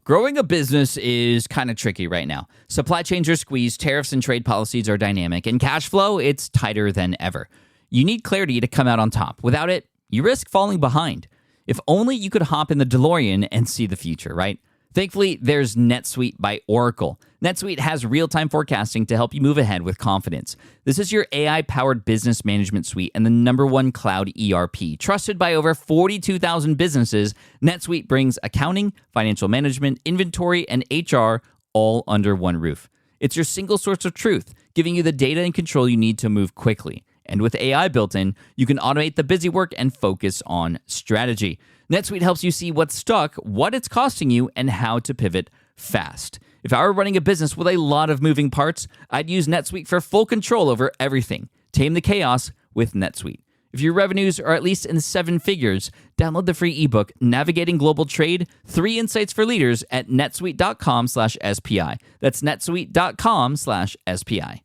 Growing a business is kind of tricky right now. Supply chains are squeezed, tariffs and trade policies are dynamic, and cash flow, it's tighter than ever. You need clarity to come out on top. Without it, you risk falling behind. If only you could hop in the DeLorean and see the future, right? Thankfully, there's NetSuite by Oracle. NetSuite has real-time forecasting to help you move ahead with confidence. This is your AI-powered business management suite and the #1 cloud ERP. Trusted by over 42,000 businesses, NetSuite brings accounting, financial management, inventory, and HR all under one roof. It's your single source of truth, giving you the data and control you need to move quickly. And with AI built in, you can automate the busy work and focus on strategy. NetSuite helps you see what's stuck, what it's costing you, and how to pivot fast. If I were running a business with a lot of moving parts, I'd use NetSuite for full control over everything. Tame the chaos with NetSuite. If your revenues are at least in 7 figures, download the free ebook, Navigating Global Trade, 3 Insights for Leaders at netsuite.com/SPI. That's netsuite.com/SPI.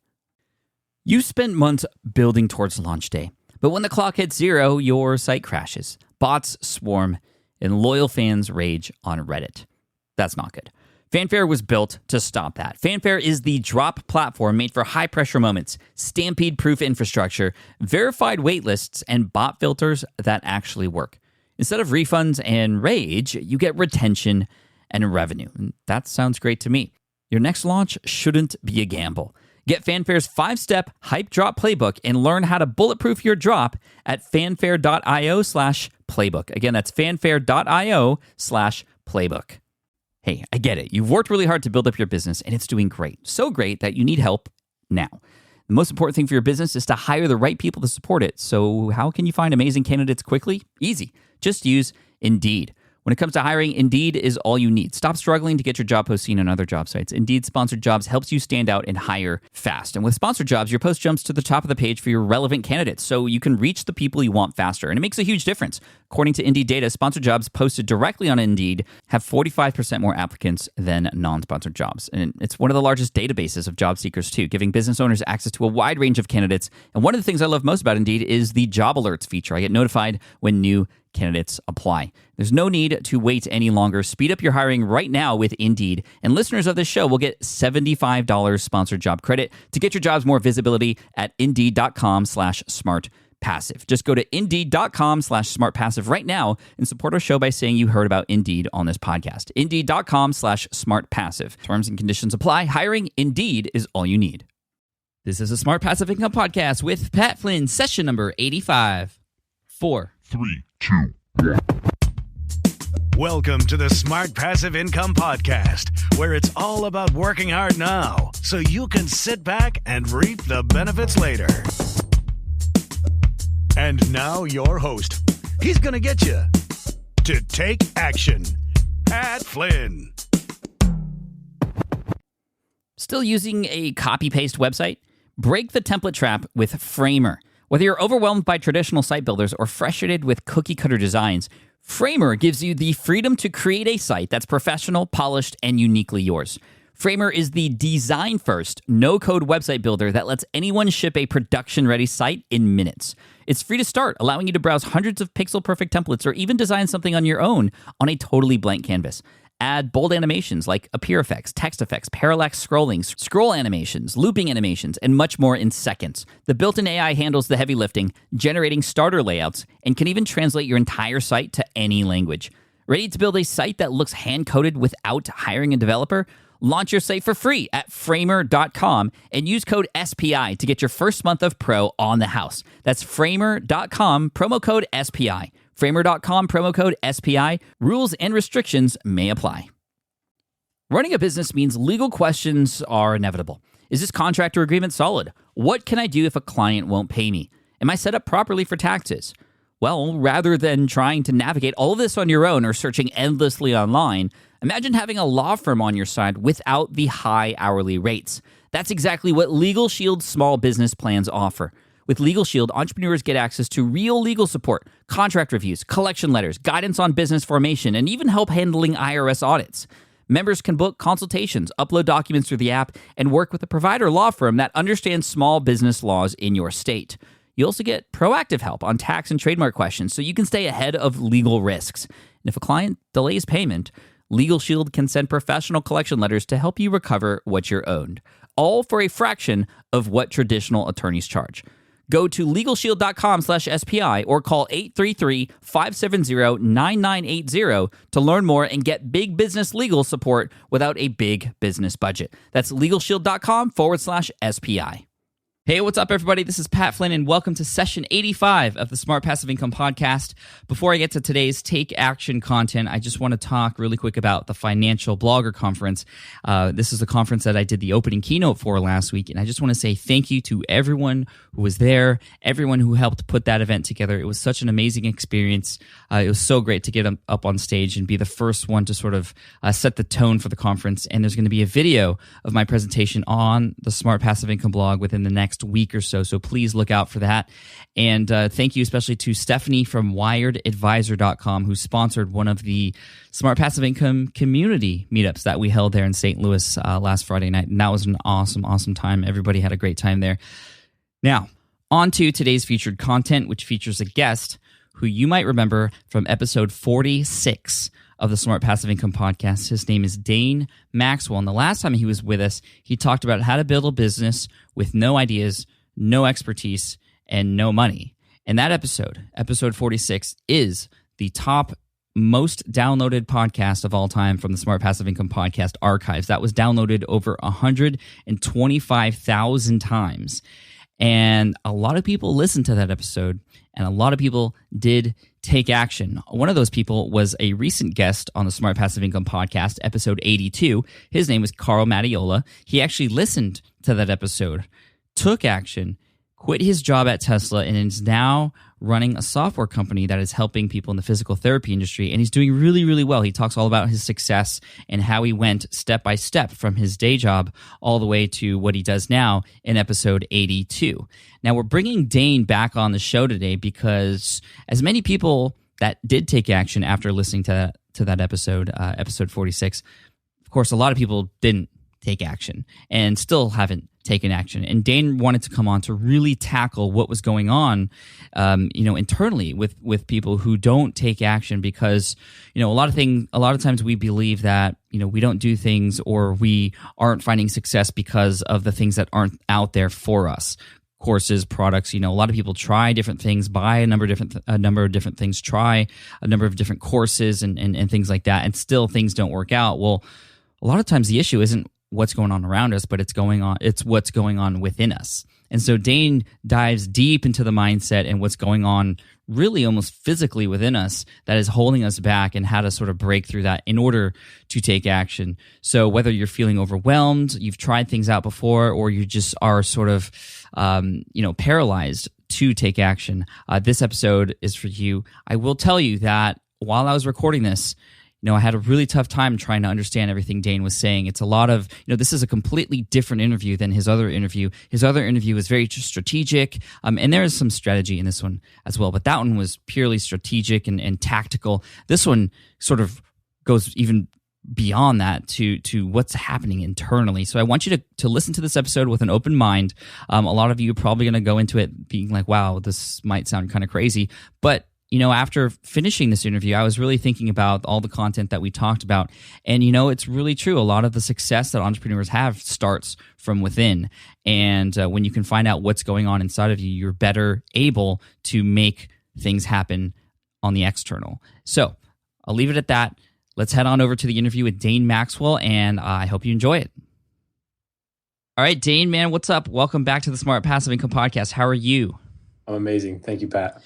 You spent months building towards launch day, but when the clock hits 0, your site crashes. Bots swarm, and loyal fans rage on Reddit. That's not good. Fanfare was built to stop that. Fanfare is the drop platform made for high-pressure moments, stampede-proof infrastructure, verified waitlists, and bot filters that actually work. Instead of refunds and rage, you get retention and revenue. And that sounds great to me. Your next launch shouldn't be a gamble. Get Fanfare's 5-step hype drop playbook and learn how to bulletproof your drop at fanfare.io/playbook. Again, that's fanfare.io/playbook. Hey, I get it. You've worked really hard to build up your business and it's doing great. So great that you need help now. The most important thing for your business is to hire the right people to support it. So how can you find amazing candidates quickly? Easy. Just use Indeed. When it comes to hiring, Indeed is all you need. Stop struggling to get your job post seen on other job sites. Indeed Sponsored Jobs helps you stand out and hire fast. And with Sponsored Jobs, your post jumps to the top of the page for your relevant candidates, so you can reach the people you want faster. And it makes a huge difference. According to Indeed data, Sponsored Jobs posted directly on Indeed have 45% more applicants than non-sponsored jobs. And it's one of the largest databases of job seekers, too, giving business owners access to a wide range of candidates. And one of the things I love most about Indeed is the job alerts feature. I get notified when new candidates apply. There's no need to wait any longer. Speed up your hiring right now with Indeed. And listeners of this show will get $75 sponsored job credit to get your jobs more visibility at Indeed.com/smartpassive. Just go to Indeed.com/smartpassive right now and support our show by saying you heard about Indeed on this podcast. Indeed.com/smartpassive. Terms and conditions apply. Hiring Indeed is all you need. This is a Smart Passive Income Podcast with Pat Flynn, session number 85. 4, 3, 2, 1. Welcome to the Smart Passive Income Podcast, where it's all about working hard now so you can sit back and reap the benefits later. And now your host. He's going to get you to take action. Pat Flynn. Still using a copy-paste website? Break the template trap with Framer. Whether you're overwhelmed by traditional site builders or frustrated with cookie-cutter designs, Framer gives you the freedom to create a site that's professional, polished, and uniquely yours. Framer is the design-first, no-code website builder that lets anyone ship a production-ready site in minutes. It's free to start, allowing you to browse hundreds of pixel-perfect templates or even design something on your own on a totally blank canvas. Add bold animations like appear effects, text effects, parallax scrolling, scroll animations, looping animations, and much more in seconds. The built-in AI handles the heavy lifting, generating starter layouts, and can even translate your entire site to any language. Ready to build a site that looks hand-coded without hiring a developer? Launch your site for free at framer.com and use code SPI to get your first month of pro on the house. That's framer.com, promo code SPI. Framer.com, promo code SPI. Rules and restrictions may apply. Running a business means legal questions are inevitable. Is this contract or agreement solid? What can I do if a client won't pay me? Am I set up properly for taxes? Well, rather than trying to navigate all of this on your own or searching endlessly online, imagine having a law firm on your side without the high hourly rates. That's exactly what Legal Shield's small business plans offer. With Legal Shield, entrepreneurs get access to real legal support, contract reviews, collection letters, guidance on business formation, and even help handling IRS audits. Members can book consultations, upload documents through the app, and work with a provider law firm that understands small business laws in your state. You also get proactive help on tax and trademark questions so you can stay ahead of legal risks. And if a client delays payment, Legal Shield can send professional collection letters to help you recover what you're owed, all for a fraction of what traditional attorneys charge. Go to LegalShield.com/SPI or call 833-570-9980 to learn more and get big business legal support without a big business budget. That's LegalShield.com/SPI. Hey, what's up, everybody? This is Pat Flynn, and welcome to session 85 of the Smart Passive Income Podcast. Before I get to today's Take Action content, I just want to talk really quick about the Financial Blogger Conference. This is the conference that I did the opening keynote for last week, and I just want to say thank you to everyone who was there, everyone who helped put that event together. It was such an amazing experience. It was so great to get up on stage and be the first one to sort of set the tone for the conference, and there's going to be a video of my presentation on the Smart Passive Income blog within the next week or so please look out for that. And thank you especially to Stephanie from wiredadvisor.com, who sponsored one of the Smart Passive Income community meetups that we held there in St. Louis last Friday night, and that was an awesome time. Everybody had a great time there. Now, on to today's featured content, which features a guest who you might remember from episode 46 of the Smart Passive Income Podcast. His name is Dane Maxwell, and the last time he was with us, he talked about how to build a business with no ideas, no expertise, and no money. And that episode 46, is the top most downloaded podcast of all time from the Smart Passive Income Podcast archives. That was downloaded over 125,000 times. And a lot of people listened to that episode, and a lot of people did take action. One of those people was a recent guest on the Smart Passive Income Podcast, episode 82. His name was Carl Mattiola. He actually listened to that episode, took action, quit his job at Tesla, and is now running a software company that is helping people in the physical therapy industry, and he's doing really well. He talks all about his success and how he went step by step from his day job all the way to what he does now in episode 82. Now, we're bringing Dane back on the show today because as many people that did take action after listening to that episode, episode 46, of course, a lot of people didn't take action and still haven't taken action. And Dane wanted to come on to really tackle what was going on, internally with people who don't take action, because, a lot of times we believe that, we don't do things or we aren't finding success because of the things that aren't out there for us. Courses, products, a lot of people try different things, buy a number of different things, try a number of different courses and things like that, and still things don't work out. Well, a lot of times the issue isn't what's going on around us, but it's what's going on within us. And so Dane dives deep into the mindset and what's going on really almost physically within us that is holding us back, and how to sort of break through that in order to take action. So whether you're feeling overwhelmed, you've tried things out before, or you just are sort of paralyzed to take action, this episode is for you. I will tell you that while I was recording this, I had a really tough time trying to understand everything Dane was saying. It's a lot of, this is a completely different interview than his other interview. His other interview was very strategic, and there is some strategy in this one as well, but that one was purely strategic and tactical. This one sort of goes even beyond that to what's happening internally. So I want you to listen to this episode with an open mind. A lot of you are probably going to go into it being like, wow, this might sound kind of crazy, but after finishing this interview, I was really thinking about all the content that we talked about. And, it's really true. A lot of the success that entrepreneurs have starts from within. And when you can find out what's going on inside of you, you're better able to make things happen on the external. So I'll leave it at that. Let's head on over to the interview with Dane Maxwell, and I hope you enjoy it. All right, Dane, man, what's up? Welcome back to the Smart Passive Income Podcast. How are you? I'm amazing. Thank you, Pat.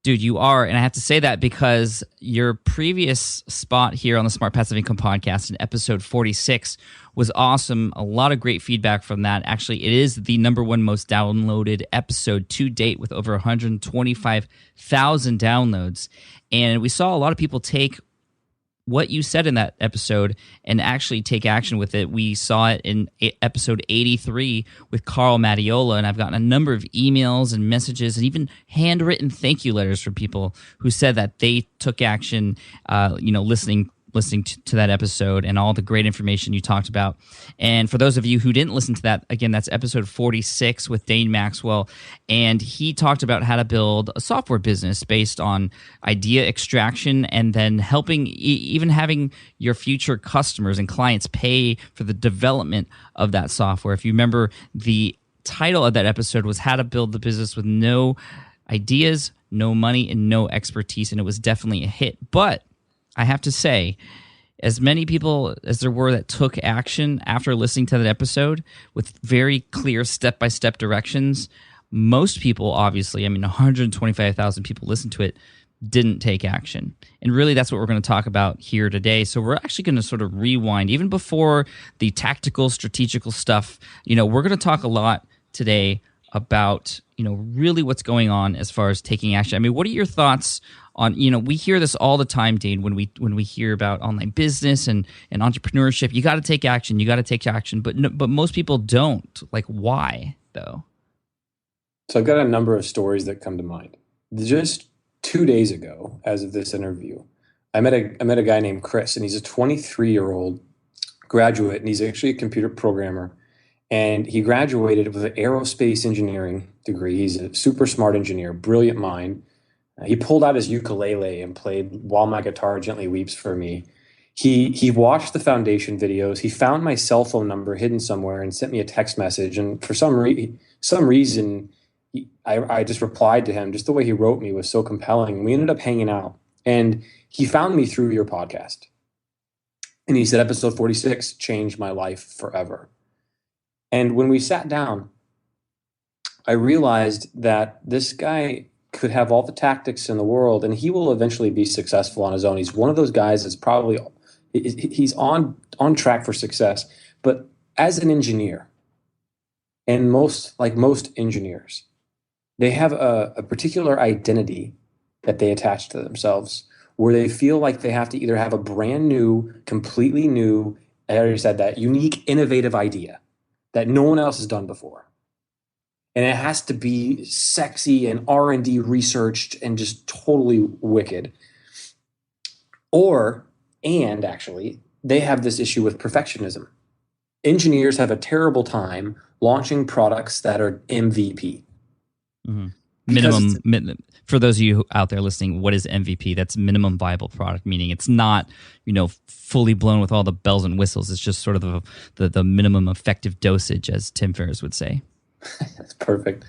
Dude, you are, and I have to say that because your previous spot here on the Smart Passive Income Podcast in episode 46 was awesome. A lot of great feedback from that. Actually, it is the number one most downloaded episode to date with over 125,000 downloads. And we saw a lot of people take what you said in that episode and actually take action with it. We saw it in episode 83 with Carl Mattiola, and I've gotten a number of emails and messages and even handwritten thank you letters from people who said that they took action, listening listening to that episode and all the great information you talked about. And for those of you who didn't listen to that, again, that's episode 46 with Dane Maxwell. And he talked about how to build a software business based on idea extraction and then helping, even having your future customers and clients pay for the development of that software. If you remember, the title of that episode was How to Build the Business with No Ideas, No Money, and No Expertise. And it was definitely a hit. But I have to say, as many people as there were that took action after listening to that episode with very clear step-by-step directions, most people, obviously, 125,000 people listened to it, didn't take action. And really, that's what we're going to talk about here today. So we're actually going to sort of rewind, even before the tactical, strategical stuff. We're going to talk a lot today about, really what's going on as far as taking action. What are your thoughts on, we hear this all the time, Dane, when we hear about online business and entrepreneurship. You got to take action. You got to take action. But most people don't. Like, why, though? So I've got a number of stories that come to mind. Just 2 days ago, as of this interview, I met a guy named Chris, and he's a 23-year-old graduate, and he's actually a computer programmer. And he graduated with an aerospace engineering degree. He's a super smart engineer, brilliant mind. He pulled out his ukulele and played While My Guitar Gently Weeps for me. He watched the foundation videos. He found my cell phone number hidden somewhere and sent me a text message. And for some reason, I just replied to him. Just the way he wrote me was so compelling. We ended up hanging out. And he found me through your podcast. And he said, episode 46 changed my life forever. And when we sat down, I realized that this guy could have all the tactics in the world, and he will eventually be successful on his own. He's one of those guys that's probably, he's on track for success. But as an engineer, and most engineers, they have a particular identity that they attach to themselves, where they feel like they have to either have a brand new, completely new, I already said that, unique, innovative idea that no one else has done before. And it has to be sexy and R&D researched and just totally wicked. And actually, they have this issue with perfectionism. Engineers have a terrible time launching products that are MVP. Mm-hmm. Minimum. For those of you out there listening, what is MVP? That's minimum viable product, meaning it's not, fully blown with all the bells and whistles. It's just sort of the minimum effective dosage, as Tim Ferriss would say. That's perfect.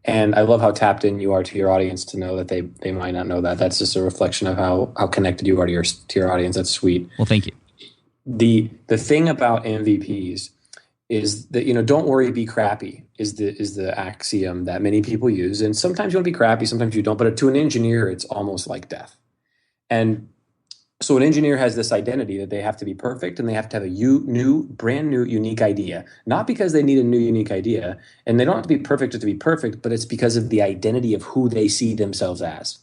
And I love how tapped in you are to your audience to know that they might not know that. That's just a reflection of how connected you are to your audience. That's sweet. Well, thank you. The thing about MVPs is that, don't worry, be crappy is the axiom that many people use. And sometimes you want to be crappy, sometimes you don't. But to an engineer, it's almost like death. And so an engineer has this identity that they have to be perfect and they have to have a brand new, unique idea. Not because they need a new, unique idea. And they don't have to be perfect just to be perfect, but it's because of the identity of who they see themselves as.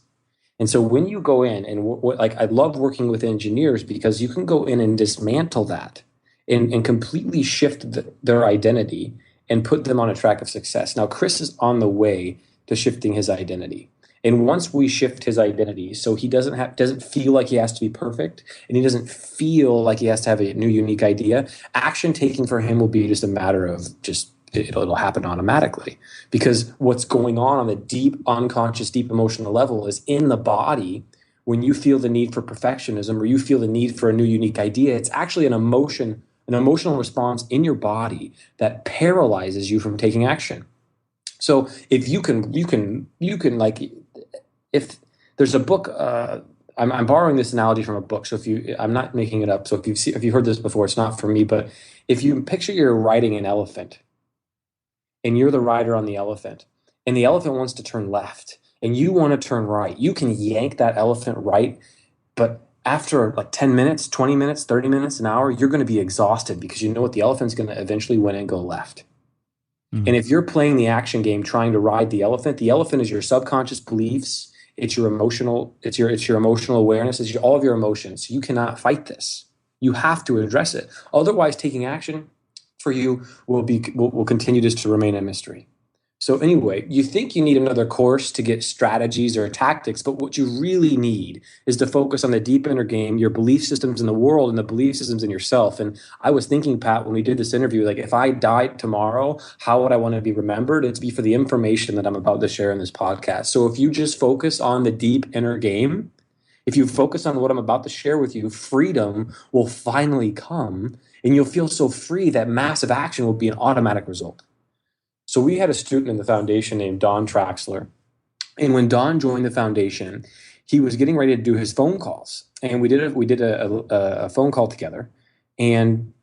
And so when you go in and I love working with engineers because you can go in and dismantle that and completely shift their identity and put them on a track of success. Now, Chris is on the way to shifting his identity. And once we shift his identity, so he doesn't feel like he has to be perfect, and he doesn't feel like he has to have a new, unique idea, action taking for him will be just a matter of it'll happen automatically. Because what's going on the deep, unconscious, deep emotional level is in the body. When you feel the need for perfectionism or you feel the need for a new, unique idea, it's actually an emotional response in your body that paralyzes you from taking action. So if you can if there's a book, I'm borrowing this analogy from a book. So I'm not making it up. So if you've heard this before, it's not for me. But if you picture you're riding an elephant, and you're the rider on the elephant, and the elephant wants to turn left, and you want to turn right, you can yank that elephant right, but after 10 minutes, 20 minutes, 30 minutes, an hour, you're going to be exhausted because you know what, the elephant's going to eventually win and go left. Mm-hmm. And if you're playing the action game trying to ride the elephant is your subconscious beliefs, it's your emotional awareness, it's all of your emotions. You cannot fight this. You have to address it. Otherwise, taking action for you will continue just to remain a mystery. So anyway, you think you need another course to get strategies or tactics, but what you really need is to focus on the deep inner game, your belief systems in the world and the belief systems in yourself. And I was thinking, Pat, when we did this interview, like if I died tomorrow, how would I want to be remembered? It's be for the information that I'm about to share in this podcast. So if you just focus on the deep inner game, if you focus on what I'm about to share with you, freedom will finally come and you'll feel so free that massive action will be an automatic result. So we had a student in the foundation named Don Traxler. And when Don joined the foundation, he was getting ready to do his phone calls. And we did a phone call together. And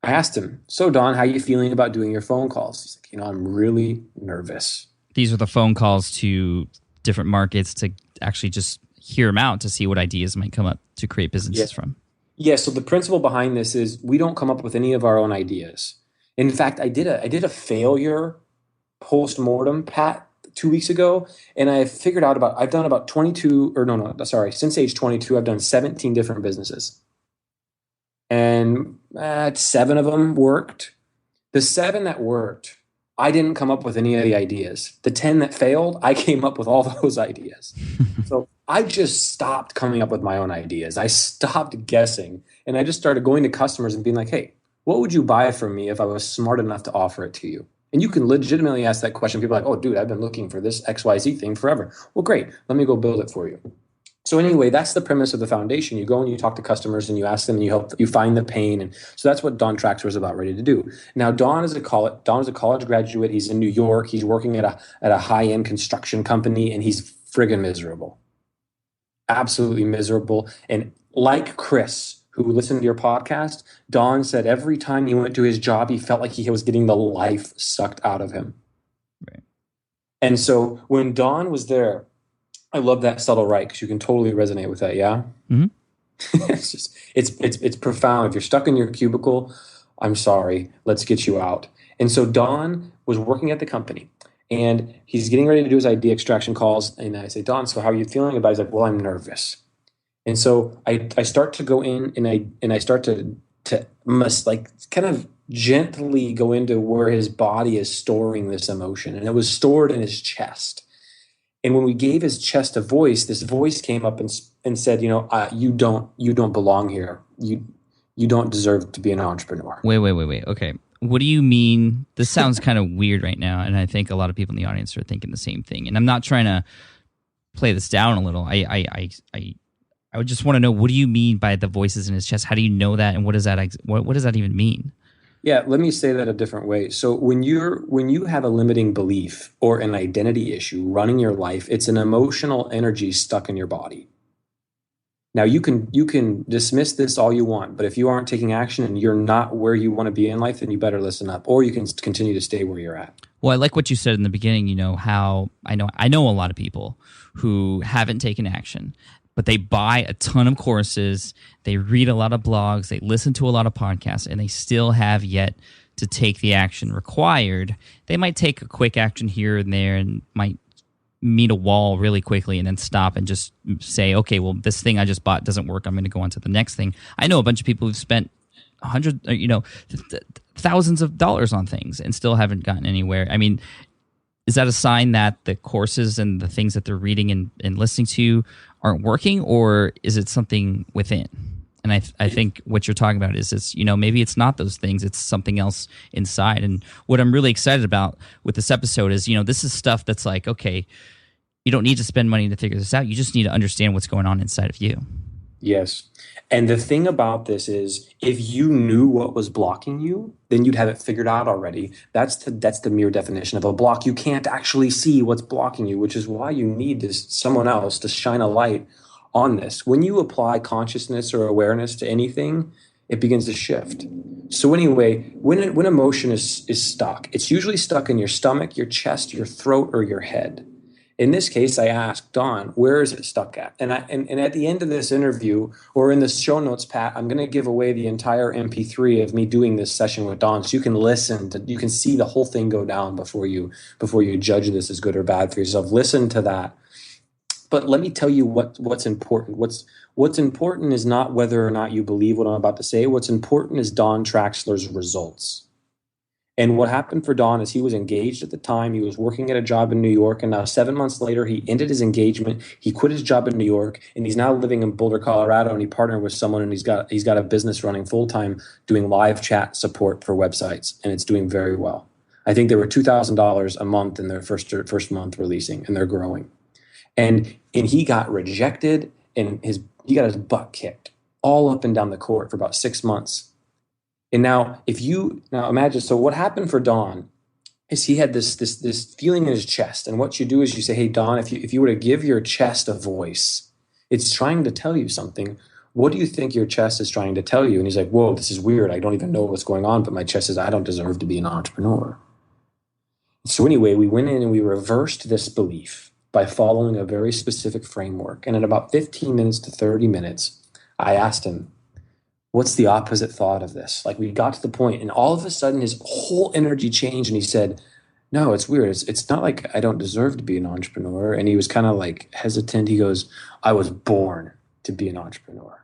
I asked him, so Don, how are you feeling about doing your phone calls? He's like, I'm really nervous. These are the phone calls to different markets to actually just hear them out to see what ideas might come up to create businesses from. Yeah, so the principle behind this is we don't come up with any of our own ideas. In fact, I did a failure post-mortem, Pat, 2 weeks ago, and I've done about 22, since age 22, I've done 17 different businesses. And 7 of them worked. The 7 that worked, I didn't come up with any of the ideas. The 10 that failed, I came up with all those ideas. So I just stopped coming up with my own ideas. I stopped guessing, and I just started going to customers and being like, hey, what would you buy from me if I was smart enough to offer it to you? And you can legitimately ask that question. People are like, oh, dude, I've been looking for this XYZ thing forever. Well, great. Let me go build it for you. So anyway, that's the premise of the foundation. You go and you talk to customers and you ask them and you find the pain. And so that's what Don Traxler was about ready to do. Now, Don is a college graduate. He's in New York. He's working at a high-end construction company, and he's friggin' miserable. Absolutely miserable. And like Chris, who listened to your podcast, Don said every time he went to his job, he felt like he was getting the life sucked out of him. Right. And so when Don was there, I love that subtle right, because you can totally resonate with that, yeah? Mm-hmm. it's profound. If you're stuck in your cubicle, I'm sorry, let's get you out. And so Don was working at the company, and he's getting ready to do his idea extraction calls. And I say, Don, so how are you feeling about it? He's like, well, I'm nervous. And so I start to go in and I start to kind of gently go into where his body is storing this emotion. And it was stored in his chest. And when we gave his chest a voice, this voice came up and said, you don't belong here. You don't deserve to be an entrepreneur. Wait. Okay. What do you mean? This sounds kind of weird right now. And I think a lot of people in the audience are thinking the same thing. And I'm not trying to play this down a little. I would just want to know, what do you mean by the voices in his chest? How do you know that, and what does that even mean? Yeah, let me say that a different way. So when you have a limiting belief or an identity issue running your life, it's an emotional energy stuck in your body. Now you can dismiss this all you want, but if you aren't taking action and you're not where you want to be in life, then you better listen up, or you can continue to stay where you're at. Well, I like what you said in the beginning. How I know a lot of people who haven't taken action, but they buy a ton of courses, they read a lot of blogs, they listen to a lot of podcasts, and they still have yet to take the action required. They might take a quick action here and there and might meet a wall really quickly and then stop and just say, okay, well, this thing I just bought doesn't work. I'm going to go on to the next thing. I know a bunch of people who've spent thousands of dollars on things and still haven't gotten anywhere. I mean, is that a sign that the courses and the things that they're reading and listening to aren't working, or is it something within? And I think what you're talking about is maybe it's not those things, it's something else inside. And what I'm really excited about with this episode is, this is stuff that's like, okay, you don't need to spend money to figure this out. You just need to understand what's going on inside of you. Yes. And the thing about this is, if you knew what was blocking you, then you'd have it figured out already. That's the mere definition of a block. You can't actually see what's blocking you, which is why you need someone else to shine a light on this. When you apply consciousness or awareness to anything, it begins to shift. So anyway, when emotion is stuck, it's usually stuck in your stomach, your chest, your throat, or your head. In this case, I asked Don, where is it stuck at? And at the end of this interview, or in the show notes, Pat, I'm going to give away the entire MP3 of me doing this session with Don, so you can you can see the whole thing go down before you judge this as good or bad for yourself. Listen to that. But let me tell you what's important. What's important is not whether or not you believe what I'm about to say. What's important is Don Traxler's results. And what happened for Don is he was engaged at the time. He was working at a job in New York. And now 7 months later, he ended his engagement. He quit his job in New York. And he's now living in Boulder, Colorado. And he partnered with someone. And he's got a business running full time doing live chat support for websites. And it's doing very well. I think they were $2,000 a month in their first month releasing. And they're growing. And he got rejected. And he got his butt kicked all up and down the court for about 6 months. And now imagine, so what happened for Don is he had this feeling in his chest. And what you do is you say, hey, Don, if you were to give your chest a voice, it's trying to tell you something. What do you think your chest is trying to tell you? And he's like, whoa, this is weird. I don't even know what's going on. But my chest says, I don't deserve to be an entrepreneur. So anyway, we went in and we reversed this belief by following a very specific framework. And in about 15 minutes to 30 minutes, I asked him, what's the opposite thought of this? Like, we got to the point and all of a sudden his whole energy changed and he said, no, it's weird. It's not like I don't deserve to be an entrepreneur. And he was kind of like hesitant. He goes, I was born to be an entrepreneur.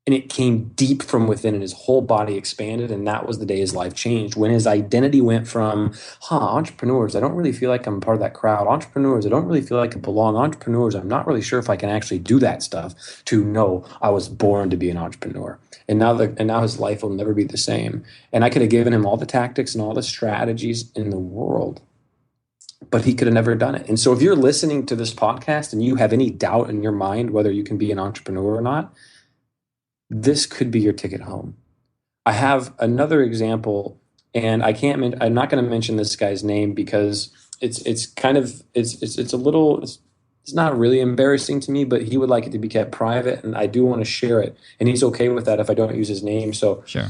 And it came deep from within and his whole body expanded. And that was the day his life changed, when his identity went from, entrepreneurs, I don't really feel like I'm part of that crowd. Entrepreneurs, I don't really feel like I belong. Entrepreneurs, I'm not really sure if I can actually do that stuff, to no, I was born to be an entrepreneur. And now his life will never be the same. And I could have given him all the tactics and all the strategies in the world, but he could have never done it. And so if you're listening to this podcast and you have any doubt in your mind whether you can be an entrepreneur or not, this could be your ticket home. I have another example, and I'm not going to mention this guy's name because it's not really embarrassing to me, but he would like it to be kept private, and I do want to share it, and he's okay with that if I don't use his name. So sure.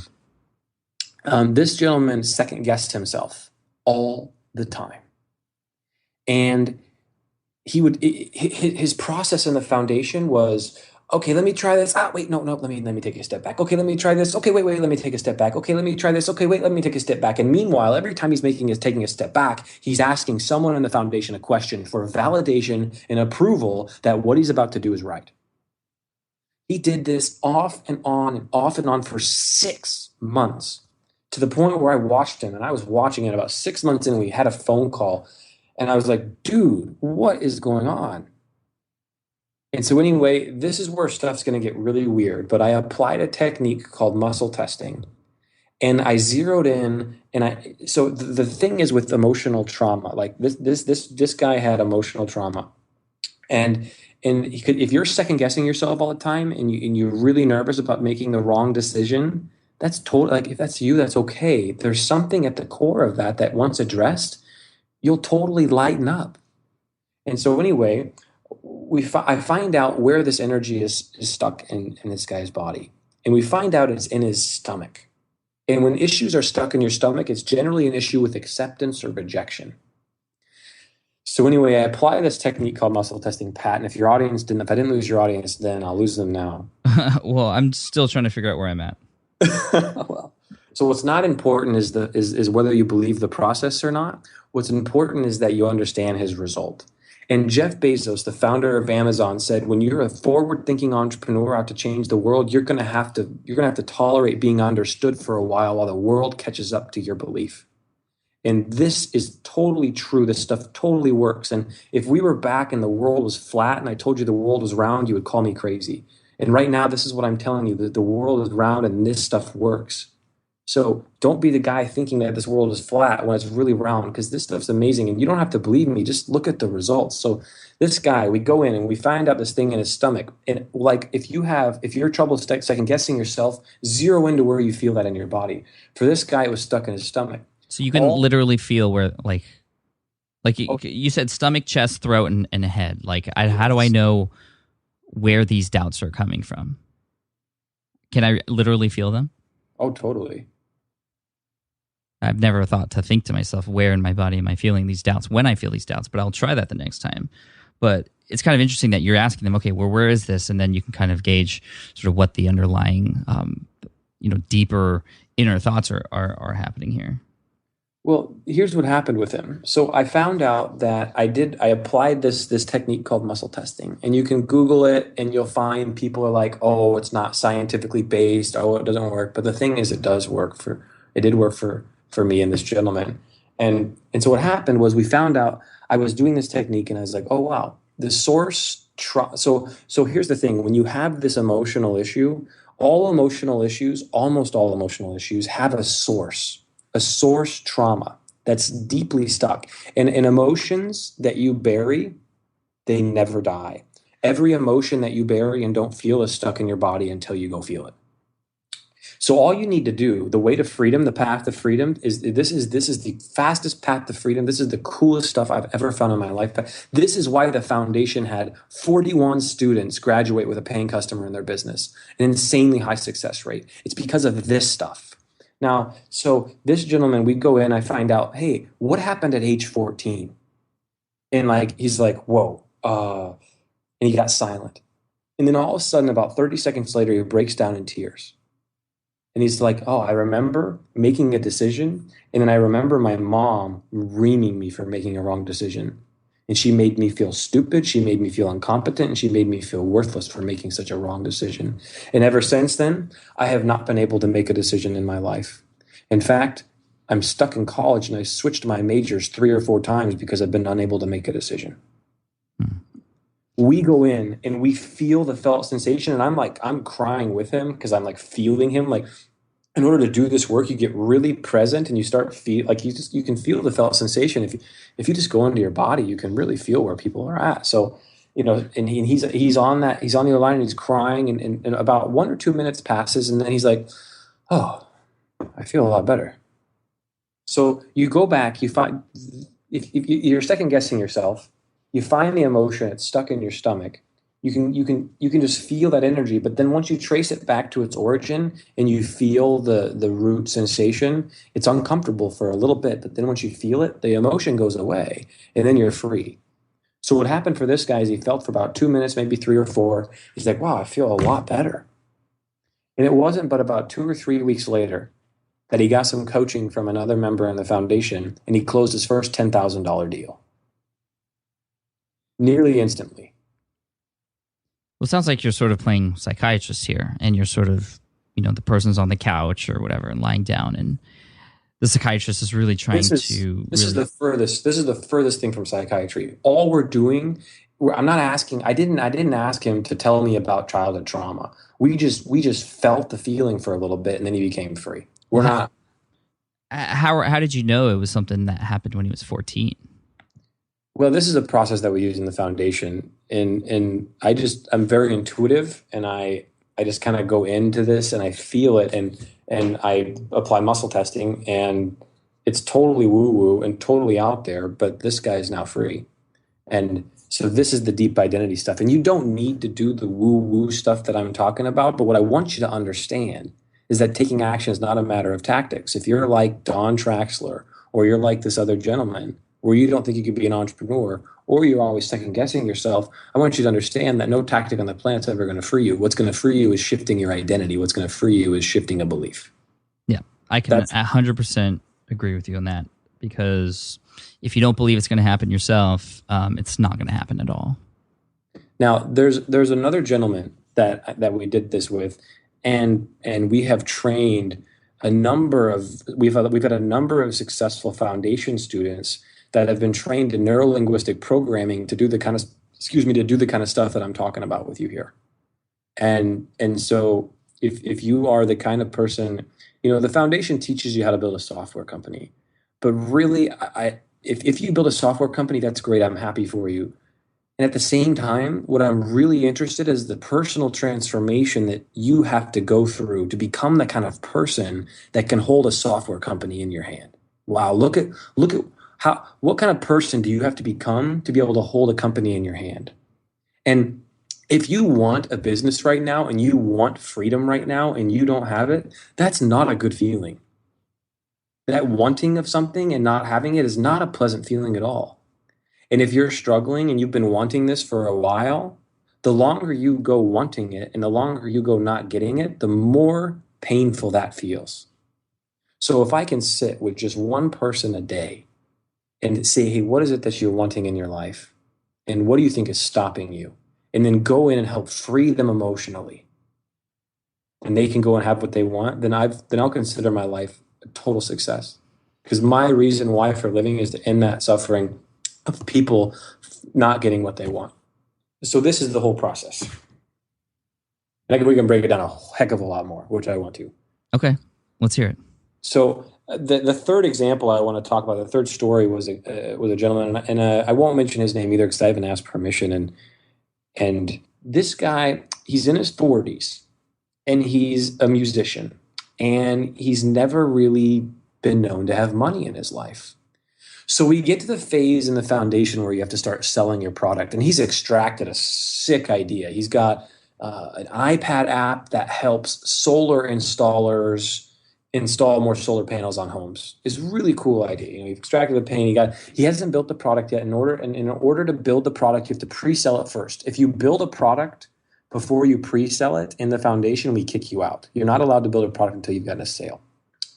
This gentleman second guessed himself all the time, and his process in the foundation was, okay, let me try this. Wait, no, let me take a step back. Okay, let me try this. Okay, wait, let me take a step back. Okay, let me try this. Okay, wait, let me take a step back. And meanwhile, every time he's taking a step back, he's asking someone in the foundation a question for validation and approval that what he's about to do is right. He did this off and on for 6 months, to the point where I watched him, and I was watching it about 6 months in, and we had a phone call, and I was like, dude, what is going on? And so anyway, this is where stuff's going to get really weird, but I applied a technique called muscle testing, and I zeroed in. And so the thing is with emotional trauma, like this guy had emotional trauma, and if you're second guessing yourself all the time and you're really nervous about making the wrong decision, that's totally, like, if that's you, that's okay. There's something at the core of that once addressed, you'll totally lighten up. And so anyway, I find out where this energy is stuck in this guy's body. And we find out it's in his stomach. And when issues are stuck in your stomach, it's generally an issue with acceptance or rejection. So anyway, I apply this technique called muscle testing, Pat. And if I didn't lose your audience, then I'll lose them now. Well, I'm still trying to figure out where I'm at. Well, so what's not important is whether you believe the process or not. What's important is that you understand his result. And Jeff Bezos, the founder of Amazon, said, when you're a forward-thinking entrepreneur out to change the world, you're going to have to tolerate being understood for a while the world catches up to your belief. And this is totally true. This stuff totally works. And if we were back and the world was flat and I told you the world was round, you would call me crazy. And right now, this is what I'm telling you, that the world is round and this stuff works. So don't be the guy thinking that this world is flat when it's really round, because this stuff's amazing. And you don't have to believe me. Just look at the results. So this guy, we go in and we find out this thing in his stomach. And like, if you're trouble second guessing yourself, zero into where you feel that in your body. For this guy, it was stuck in his stomach. So you can literally feel where, you said stomach, chest, throat, and head. Like, how do I know where these doubts are coming from? Can I literally feel them? Oh, totally. I've never thought to think to myself, where in my body am I feeling these doubts when I feel these doubts, but I'll try that the next time. But it's kind of interesting that you're asking them, okay, well, where is this? And then you can kind of gauge sort of what the underlying, deeper inner thoughts are happening here. Well, here's what happened with him. So I found out that I applied this technique called muscle testing, and you can Google it and you'll find people are like, oh, it's not scientifically based. Oh, it doesn't work. But the thing is, it does work. It did work for for me and this gentleman. And so what happened was we found out I was doing this technique and I was like, oh, wow, the source. So here's the thing. When you have this emotional issue, almost all emotional issues have a source trauma that's deeply stuck. And emotions that you bury, they never die. Every emotion that you bury and don't feel is stuck in your body until you go feel it. So all you need to do, the way to freedom, the path to freedom, is this is the fastest path to freedom. This is the coolest stuff I've ever found in my life. This is why the foundation had 41 students graduate with a paying customer in their business, an insanely high success rate. It's because of this stuff. Now, so this gentleman, we go in, I find out, hey, what happened at age 14? And like, he's like, whoa, and he got silent. And then all of a sudden, about 30 seconds later, he breaks down in tears. And he's like, oh, I remember making a decision. And then I remember my mom reaming me for making a wrong decision. And she made me feel stupid. She made me feel incompetent. And she made me feel worthless for making such a wrong decision. And ever since then, I have not been able to make a decision in my life. In fact, I'm stuck in college and I switched my majors 3 or 4 times because I've been unable to make a decision. We go in and we feel the felt sensation, and I'm crying with him because I'm like feeling him. Like, in order to do this work, you get really present and you start feel like you can feel the felt sensation. If you just go into your body, you can really feel where people are at. So, and he's on the other line and he's crying, and about 1 or 2 minutes passes, and then he's like, oh, I feel a lot better. So you go back, you find if you're second guessing yourself. You find the emotion, it's stuck in your stomach. You can just feel that energy, but then once you trace it back to its origin and you feel the root sensation, it's uncomfortable for a little bit, but then once you feel it, the emotion goes away and then you're free. So what happened for this guy is he felt for about 2 minutes, maybe 3 or 4. He's like, wow, I feel a lot better. And it wasn't but about 2 or 3 weeks later that he got some coaching from another member in the foundation and he closed his first $10,000 deal. Nearly instantly. Well, it sounds like you're sort of playing psychiatrist here, and you're sort of, the person's on the couch or whatever and lying down, and the psychiatrist is really trying to. This is the furthest thing from psychiatry. All we're doing, I'm not asking. I didn't ask him to tell me about childhood trauma. We just felt the feeling for a little bit, and then he became free. We're not. How did you know it was something that happened when he was 14? Well, this is a process that we use in the foundation, and I'm very intuitive, and I just kind of go into this and I feel it, and I apply muscle testing, and it's totally woo-woo and totally out there, but this guy is now free. And so this is the deep identity stuff, and you don't need to do the woo-woo stuff that I'm talking about, but what I want you to understand is that taking action is not a matter of tactics. If you're like Don Traxler, or you're like this other gentleman, where you don't think you could be an entrepreneur, or you're always second guessing yourself, I want you to understand that no tactic on the planet's ever going to free you. What's going to free you is shifting your identity. What's going to free you is shifting a belief. Yeah, I can 100% agree with you on that, because if you don't believe it's going to happen yourself, it's not going to happen at all. Now, there's another gentleman that we did this with, and we have trained we've had a number of successful foundation students that have been trained in neuro-linguistic programming to do the kind of stuff that I'm talking about with you here. And so if you are the kind of person, the foundation teaches you how to build a software company. But really, if you build a software company, that's great. I'm happy for you. And at the same time, what I'm really interested in is the personal transformation that you have to go through to become the kind of person that can hold a software company in your hand. Wow, look at what kind of person do you have to become to be able to hold a company in your hand? And if you want a business right now and you want freedom right now and you don't have it, that's not a good feeling. That wanting of something and not having it is not a pleasant feeling at all. And if you're struggling and you've been wanting this for a while, the longer you go wanting it and the longer you go not getting it, the more painful that feels. So if I can sit with just one person a day and say, hey, what is it that you're wanting in your life? And what do you think is stopping you? And then go in and help free them emotionally. And they can go and have what they want, then I'll consider my life a total success. Because my reason why for living is to end that suffering of people not getting what they want. So this is the whole process. And we can break it down a heck of a lot more, which I want to. Okay, let's hear it. So the third example I want to talk about, the third story was a gentleman, and I won't mention his name either because I haven't asked permission. And this guy, he's in his 40s, and he's a musician, and he's never really been known to have money in his life. So we get to the phase in the foundation where you have to start selling your product, and he's extracted a sick idea. He's got an iPad app that helps solar installers install more solar panels on homes. It's a really cool idea. You know, you've extracted the pain. He hasn't built the product yet. In order to build the product, you have to pre-sell it first. If you build a product before you pre-sell it in the foundation, we kick you out. You're not allowed to build a product until you've gotten a sale.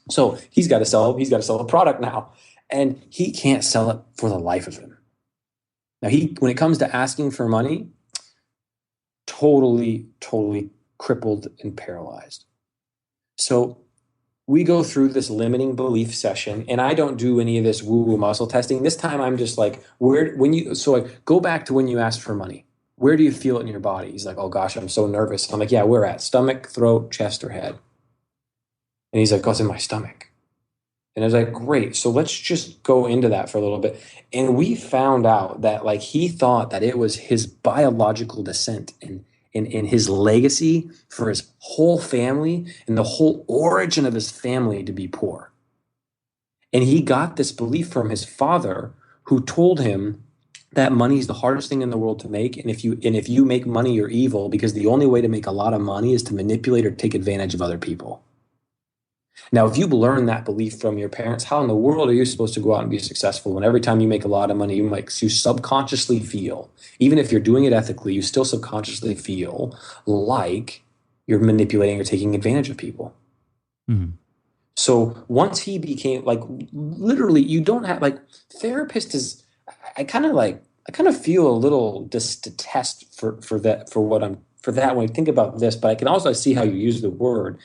So he's got to sell the product now, and he can't sell it for the life of him. Now when it comes to asking for money, totally crippled and paralyzed. So we go through this limiting belief session, and I don't do any of this woo-woo muscle testing. This time I'm just like, go back to when you asked for money. Where do you feel it in your body? He's like, oh gosh, I'm so nervous. I'm like, yeah, where at? Stomach, throat, chest, or head? And he's like, oh, it's in my stomach. And I was like, great. So let's just go into that for a little bit. And we found out that like he thought that it was his biological descent and his legacy for his whole family and the whole origin of his family to be poor. And he got this belief from his father, who told him that money is the hardest thing in the world to make. And if you make money, you're evil, because the only way to make a lot of money is to manipulate or take advantage of other people. Now, if you've learned that belief from your parents, how in the world are you supposed to go out and be successful when every time you make a lot of money, you subconsciously feel, even if you're doing it ethically, you still subconsciously feel like you're manipulating or taking advantage of people. Mm-hmm. So once he became like, literally, you don't have like therapist is, I kind of feel a little detest for that when I think about this, but I can also see how you use the word.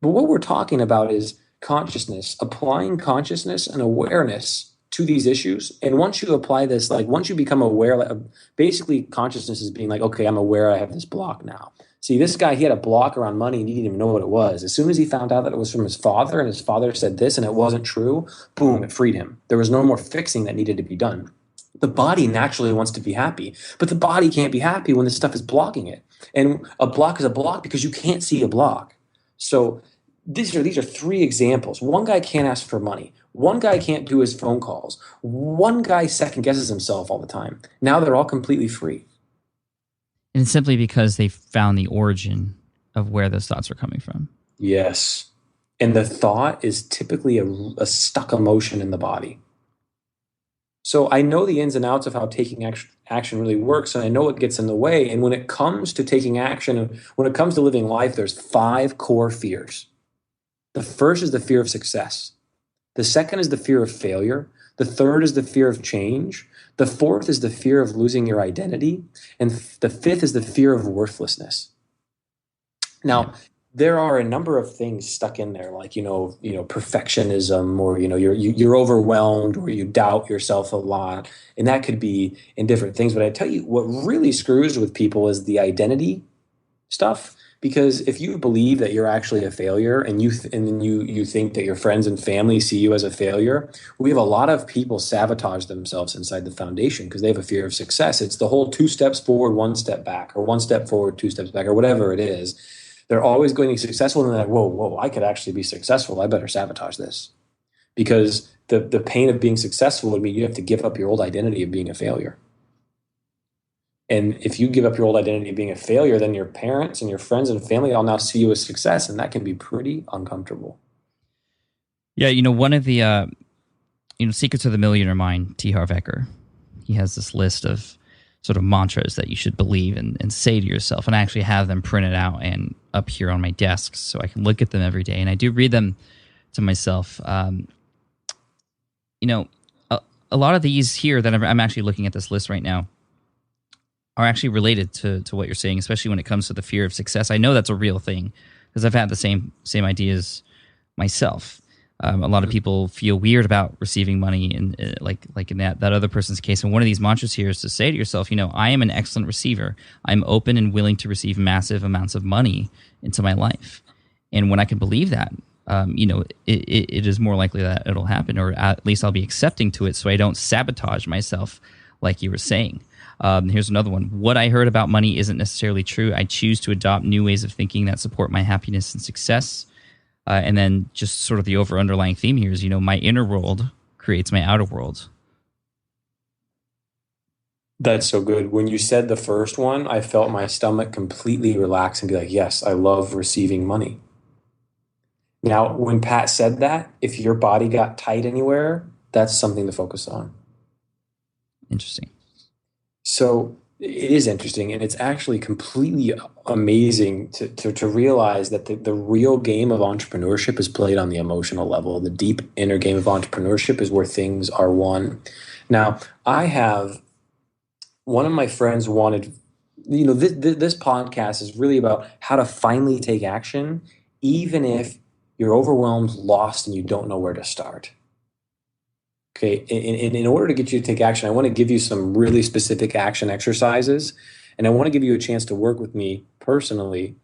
But what we're talking about is consciousness, applying consciousness and awareness to these issues. And once you apply this, like once you become aware, like, basically consciousness is being like, okay, I'm aware I have this block now. See, this guy, he had a block around money and he didn't even know what it was. As soon as he found out that it was from his father and his father said this and it wasn't true, boom, it freed him. There was no more fixing that needed to be done. The body naturally wants to be happy, but the body can't be happy when this stuff is blocking it. And a block is a block because you can't see a block. So these are three examples. One guy can't ask for money. One guy can't do his phone calls. One guy second guesses himself all the time. Now they're all completely free. And it's simply because they found the origin of where those thoughts are coming from. Yes. And the thought is typically a stuck emotion in the body. So I know the ins and outs of how taking action really works, and I know what gets in the way. And when it comes to taking action, when it comes to living life, there's 5 core fears. The first is the fear of success. The second is the fear of failure. The third is the fear of change. The fourth is the fear of losing your identity. And the fifth is the fear of worthlessness. Now, there are a number of things stuck in there, like, perfectionism, or, you're overwhelmed, or you doubt yourself a lot. And that could be in different things. But I tell you, what really screws with people is the identity stuff. Because if you believe that you're actually a failure and you think that your friends and family see you as a failure, we have a lot of people sabotage themselves inside the foundation because they have a fear of success. It's the whole 2 steps forward, 1 step back, or 1 step forward, 2 steps back, or whatever it is. They're always going to be successful, and they're like, whoa, I could actually be successful. I better sabotage this. Because the pain of being successful would mean you have to give up your old identity of being a failure. And if you give up your old identity of being a failure, then your parents and your friends and family all now see you as success, and that can be pretty uncomfortable. Yeah, one of the Secrets of the Millionaire Mind, T. Harv Eker, he has this list of sort of mantras that you should believe and say to yourself, and I actually have them printed out and up here on my desk so I can look at them every day, and I do read them to myself. A lot of these here that I'm actually looking at this list right now are actually related to what you're saying, especially when it comes to the fear of success. I know that's a real thing because I've had the same ideas myself. A lot of people feel weird about receiving money, and like in that other person's case. And one of these mantras here is to say to yourself, I am an excellent receiver. I'm open and willing to receive massive amounts of money into my life. And when I can believe that, it is more likely that it'll happen, or at least I'll be accepting to it, so I don't sabotage myself, like you were saying. Here's another one. What I heard about money isn't necessarily true. I choose to adopt new ways of thinking that support my happiness and success. And then just sort of the underlying theme here is, my inner world creates my outer world. That's so good. When you said the first one, I felt my stomach completely relax and be like, yes, I love receiving money. Now, when Pat said that, if your body got tight anywhere, that's something to focus on. Interesting. So it is interesting, and it's actually completely amazing to realize that the real game of entrepreneurship is played on the emotional level. The deep inner game of entrepreneurship is where things are won. Now, one of my friends wanted, this podcast is really about how to finally take action, even if you're overwhelmed, lost, and you don't know where to start. Okay, in order to get you to take action, I want to give you some really specific action exercises, and I want to give you a chance to work with me personally.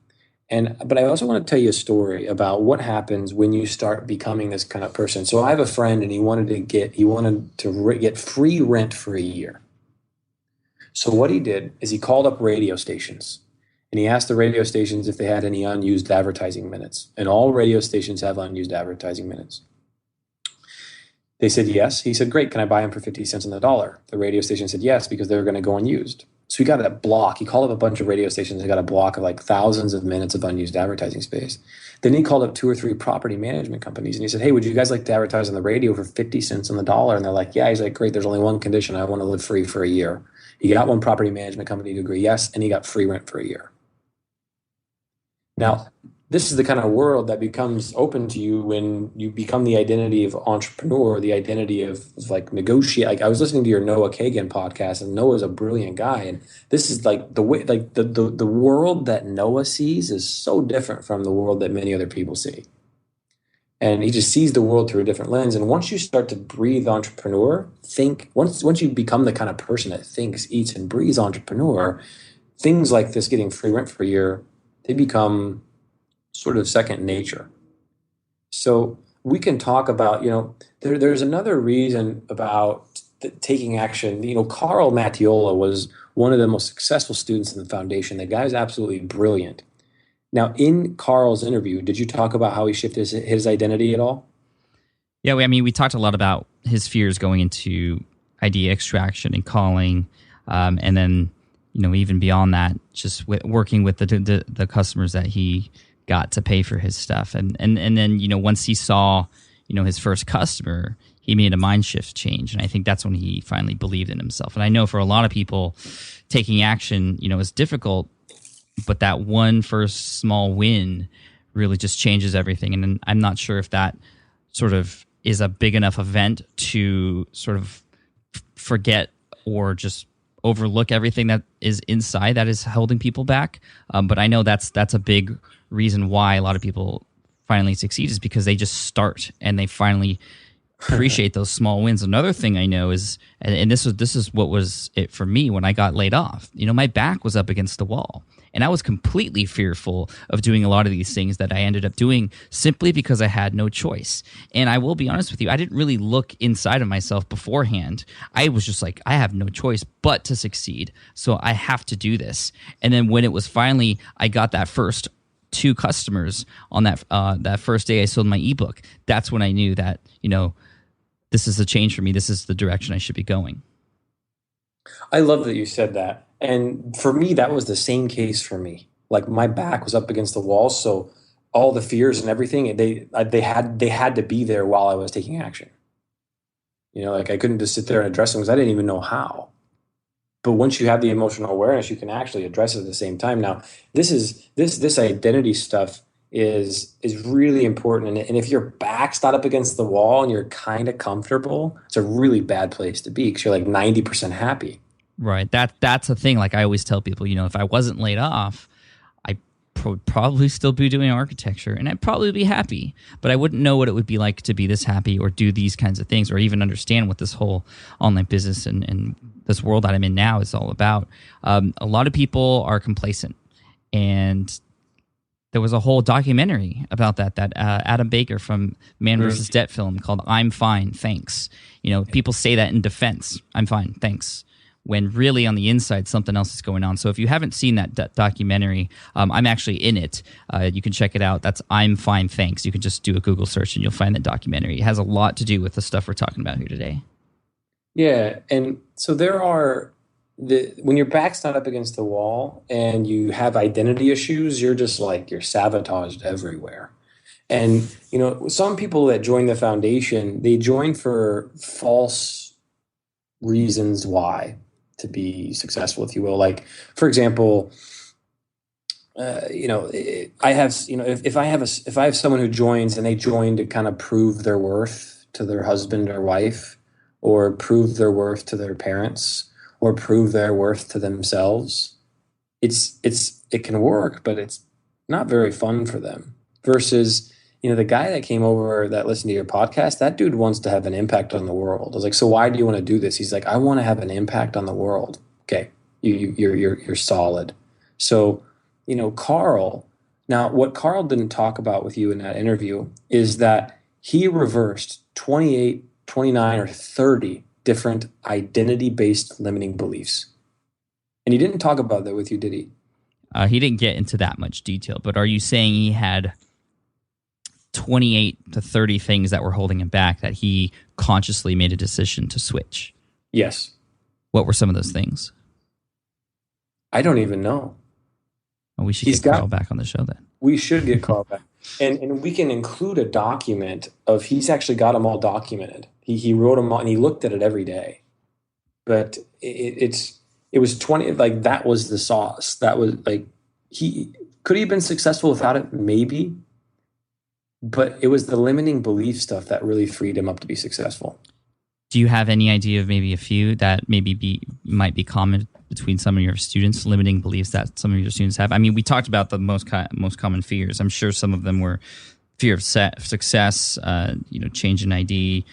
But I also want to tell you a story about what happens when you start becoming this kind of person. So I have a friend, and he wanted to get free rent for a year. So what he did is he called up radio stations, and he asked the radio stations if they had any unused advertising minutes. And all radio stations have unused advertising minutes. They said yes. He said, great, can I buy them for 50 cents on the dollar? The radio station said yes, because they were going to go unused. So he got a block. He called up a bunch of radio stations and got a block of like thousands of minutes of unused advertising space. Then he called up 2 or 3 property management companies, and he said, hey, would you guys like to advertise on the radio for 50 cents on the dollar? And they're like, yeah. He's like, great, there's only one condition. I want to live free for a year. He got one property management company to agree yes, and he got free rent for a year. Now, this is the kind of world that becomes open to you when you become the identity of entrepreneur, the identity of like negotiate. Like I was listening to your Noah Kagan podcast, and Noah's a brilliant guy. And this is like the way, like the world that Noah sees is so different from the world that many other people see. And he just sees the world through a different lens. And once you start to breathe entrepreneur, once you become the kind of person that thinks, eats, and breathes entrepreneur, things like this, getting free rent for a year, they become sort of second nature. So we can talk about, there's another reason about taking action. Carl Mattiola was one of the most successful students in the foundation. The guy's absolutely brilliant. Now, in Carl's interview, did you talk about how he shifted his identity at all? Yeah, we talked a lot about his fears going into idea extraction and calling, and then, even beyond that, just working with the customers that he got to pay for his stuff. And then, once he saw, his first customer, he made a mind shift change. And I think that's when he finally believed in himself. And I know for a lot of people, taking action, is difficult, but that one first small win really just changes everything. And I'm not sure if that sort of is a big enough event to sort of forget or just overlook everything that is inside that is holding people back. But I know that's a big reason why a lot of people finally succeed, is because they just start and they finally appreciate those small wins. Another thing I know is, and this is what was it for me when I got laid off. My back was up against the wall, and I was completely fearful of doing a lot of these things that I ended up doing simply because I had no choice. And I will be honest with you, I didn't really look inside of myself beforehand. I was just like, I have no choice but to succeed, so I have to do this. And then when it was finally, I got that first 2 customers on that first day I sold my ebook, that's when I knew that, this is the change for me. This is the direction I should be going. I love that you said that. And for me, that was the same case for me. Like my back was up against the wall, so all the fears and everything, they had to be there while I was taking action. Like I couldn't just sit there and address them because I didn't even know how. But once you have the emotional awareness, you can actually address it at the same time. Now, this identity stuff is really important. And if your back's not up against the wall and you're kind of comfortable, it's a really bad place to be, because you're like 90% happy. Right. That's the thing. Like I always tell people, if I wasn't laid off, I would probably still be doing architecture, and I'd probably be happy, but I wouldn't know what it would be like to be this happy or do these kinds of things or even understand what this whole online business and this world that I'm in now is all about. A lot of people are complacent, and there was a whole documentary about that Adam Baker from Man vs. Debt film called I'm Fine, Thanks. People say that in defense. I'm fine, thanks. When really on the inside, something else is going on. So if you haven't seen that documentary, I'm actually in it. You can check it out. That's I'm Fine, Thanks. You can just do a Google search and you'll find that documentary. It has a lot to do with the stuff we're talking about here today. Yeah, and so there are when your back's not up against the wall and you have identity issues, you're just like you're sabotaged everywhere. And some people that join the foundation, they join for false reasons why to be successful, if you will. Like, for example, I have if I have someone who joins and they join to kind of prove their worth to their husband or wife, or prove their worth to their parents, or prove their worth to themselves, it can work, but it's not very fun for them. Versus, the guy that came over that listened to your podcast, that dude wants to have an impact on the world. I was like, so why do you want to do this? He's like, I want to have an impact on the world. Okay, you're solid. So, Carl. Now, what Carl didn't talk about with you in that interview is that he reversed 28, 29, or 30 different identity-based limiting beliefs. And he didn't talk about that with you, did he? He didn't get into that much detail, but are you saying he had 28 to 30 things that were holding him back that he consciously made a decision to switch? Yes. What were some of those things? I don't even know. Well, we should get Carl back on the show then. We should get Carl back. And we can include a document of, he's actually got them all documented. He wrote them all and he looked at it every day. But it was 20, like that was the sauce. That was like, could he have been successful without it? Maybe. But it was the limiting belief stuff that really freed him up to be successful. Do you have any idea of maybe a few that might be common between some of your students, limiting beliefs that some of your students have? I mean, we talked about the most common fears. I'm sure some of them were fear of success, change in ID,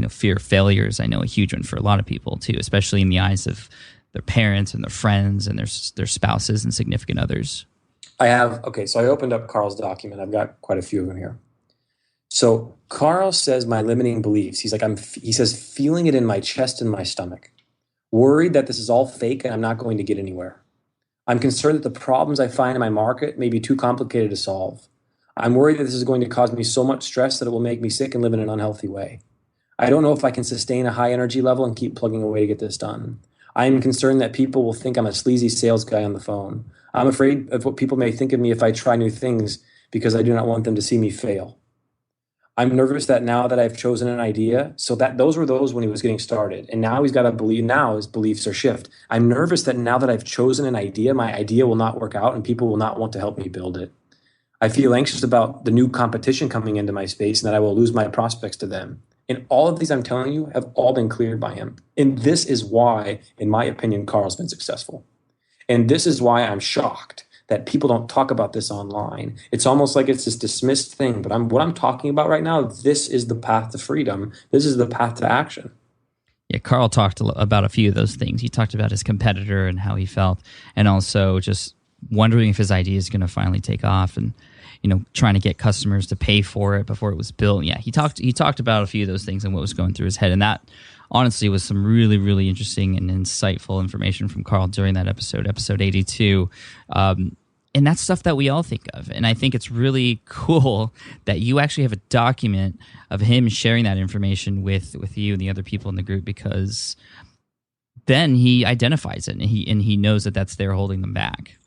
fear of failures. I know a huge one for a lot of people too, especially in the eyes of their parents and their friends and their spouses and significant others. So I opened up Carl's document. I've got quite a few of them here. So Carl says my limiting beliefs. He's like, he says, feeling it in my chest and my stomach. Worried that this is all fake and I'm not going to get anywhere. I'm concerned that the problems I find in my market may be too complicated to solve. I'm worried that this is going to cause me so much stress that it will make me sick and live in an unhealthy way. I don't know if I can sustain a high energy level and keep plugging away to get this done. I am concerned that people will think I'm a sleazy sales guy on the phone. I'm afraid of what people may think of me if I try new things because I do not want them to see me fail. I'm nervous that now that I've chosen an idea, so that those were those when he was getting started. And now he's got to believe, now his beliefs are shift. I'm nervous that now that I've chosen an idea, my idea will not work out and people will not want to help me build it. I feel anxious about the new competition coming into my space and that I will lose my prospects to them. And all of these I'm telling you have all been cleared by him. And this is why, in my opinion, Carl's been successful. And this is why I'm shocked that people don't talk about this online. It's almost like it's this dismissed thing. But what I'm talking about right now, this is the path to freedom. This is the path to action. Yeah, Carl talked about a few of those things. He talked about his competitor and how he felt, and also just wondering if his idea is going to finally take off, and trying to get customers to pay for it before it was built. Yeah, he talked about a few of those things and what was going through his head, and that honestly was some really, really interesting and insightful information from Carl during that episode 82. And that's stuff that we all think of. And I think it's really cool that you actually have a document of him sharing that information with you and the other people in the group, because then he identifies it and he knows that that's there holding them back.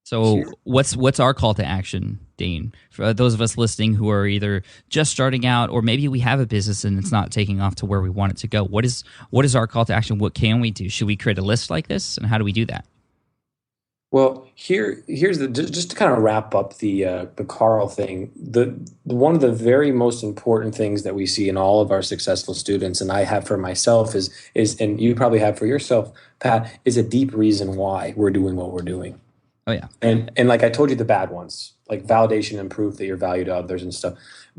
So what's our call to action, Dane? For those of us listening who are either just starting out, or maybe we have a business and it's not taking off to where we want it to go. What is our call to action? What can we do? Should we create a list like this? And how do we do that? Well, here's just to kind of wrap up the Carl thing. One of the very most important things that we see in all of our successful students, and I have for myself is and you probably have for yourself, Pat, is a deep reason why we're doing what we're doing. Oh yeah. And like I told you, the bad ones, like validation and proof that you're valued to others and stuff.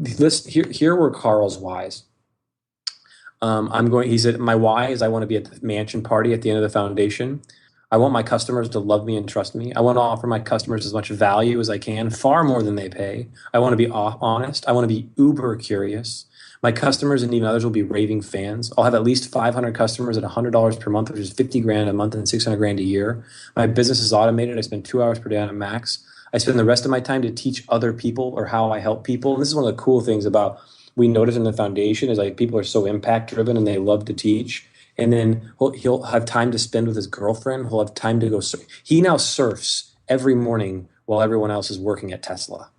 Here were Carl's whys. He said, my why is I want to be at the mansion party at the end of the foundation. I want my customers to love me and trust me. I want to offer my customers as much value as I can, far more than they pay. I want to be honest. I want to be uber curious. My customers and even others will be raving fans. I'll have at least 500 customers at $100 per month, which is 50 grand a month and 600 grand a year. My business is automated. I spend 2 hours per day on a max. I spend the rest of my time to teach other people or how I help people. And this is one of the cool things about we notice in the foundation is like people are so impact driven and they love to teach. And then he'll have time to spend with his girlfriend. He'll have time to go surf. He now surfs every morning while everyone else is working at Tesla.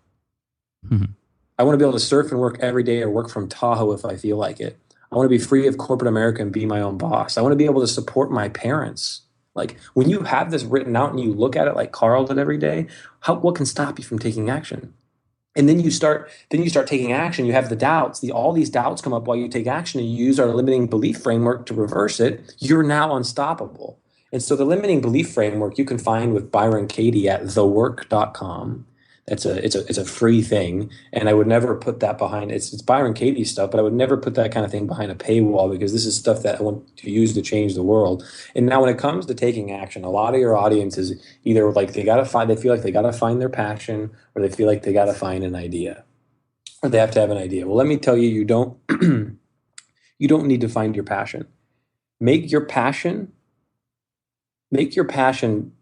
Mm-hmm. I want to be able to surf and work every day or work from Tahoe if I feel like it. I want to be free of corporate America and be my own boss. I want to be able to support my parents. Like when you have this written out and you look at it like Carl did every day, what can stop you from taking action? And then you start taking action. You have the doubts. All these doubts come up while you take action, and you use our limiting belief framework to reverse it. You're now unstoppable. And so the limiting belief framework you can find with Byron Katie at thework.com. It's a free thing, and I would never put that behind. It's Byron Katie stuff, but I would never put that kind of thing behind a paywall because this is stuff that I want to use to change the world. And now, when it comes to taking action, a lot of your audience is either like they feel like they gotta find their passion, or they feel like they gotta find an idea, or they have to have an idea. Well, let me tell you, you don't you don't need to find your passion. Make your passion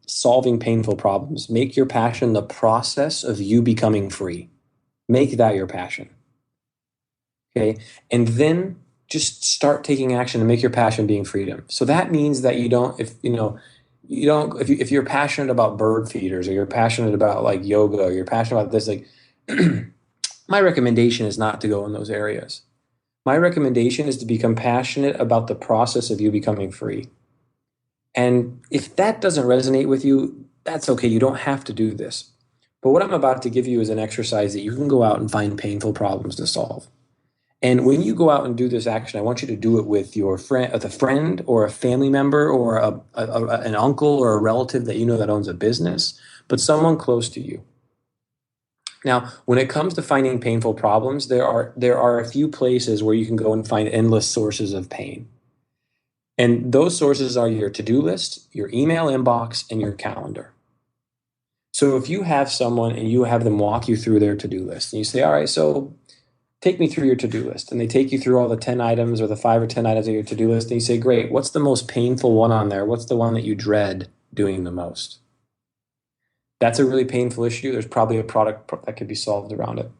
solving painful problems. Make your passion the process of you becoming free. Make that your passion. Okay? And then just start taking action and make your passion being freedom. So that means that if you're passionate about bird feeders, or you're passionate about like yoga, or you're passionate about this, like my recommendation is not to go in those areas. My recommendation is to become passionate about the process of you becoming free. And if that doesn't resonate with you, that's okay. You don't have to do this. But what I'm about to give you is an exercise that you can go out and find painful problems to solve. And when you go out and do this action, I want you to do it with your friend, a friend or a family member or an uncle or a relative that you know that owns a business, but someone close to you. Now, when it comes to finding painful problems, there are a few places where you can go and find endless sources of pain. And those sources are your to-do list, your email inbox, and your calendar. So if you have someone and you have them walk you through their to-do list, and you say, all right, so take me through your to-do list. And they take you through all the 10 items or the 5 or 10 items of your to-do list. And you say, great, what's the most painful one on there? What's the one that you dread doing the most? That's a really painful issue. There's probably a product that could be solved around it.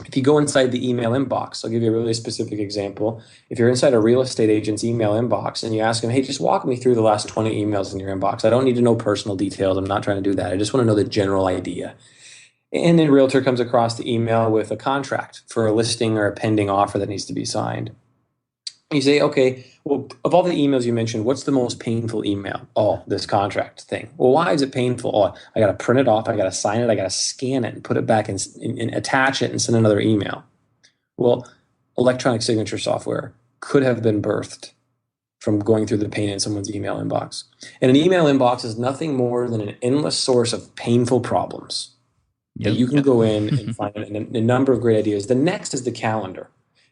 If you go inside the email inbox, I'll give you a really specific example. If you're inside a real estate agent's email inbox and you ask them, hey, just walk me through the last 20 emails in your inbox. I don't need to know personal details. I'm not trying to do that. I just want to know the general idea. And then realtor comes across the email with a contract for a listing or a pending offer that needs to be signed. You say, okay, well, of all the emails you mentioned, what's the most painful email? Oh, this contract thing. Well, why is it painful? Oh, I got to print it off. I got to sign it. I got to scan it and put it back and attach it and send another email. Well, electronic signature software could have been birthed from going through the pain in someone's email inbox. And an email inbox is nothing more than an endless source of painful problems. That you can go in and find a number of great ideas. The next is the calendar.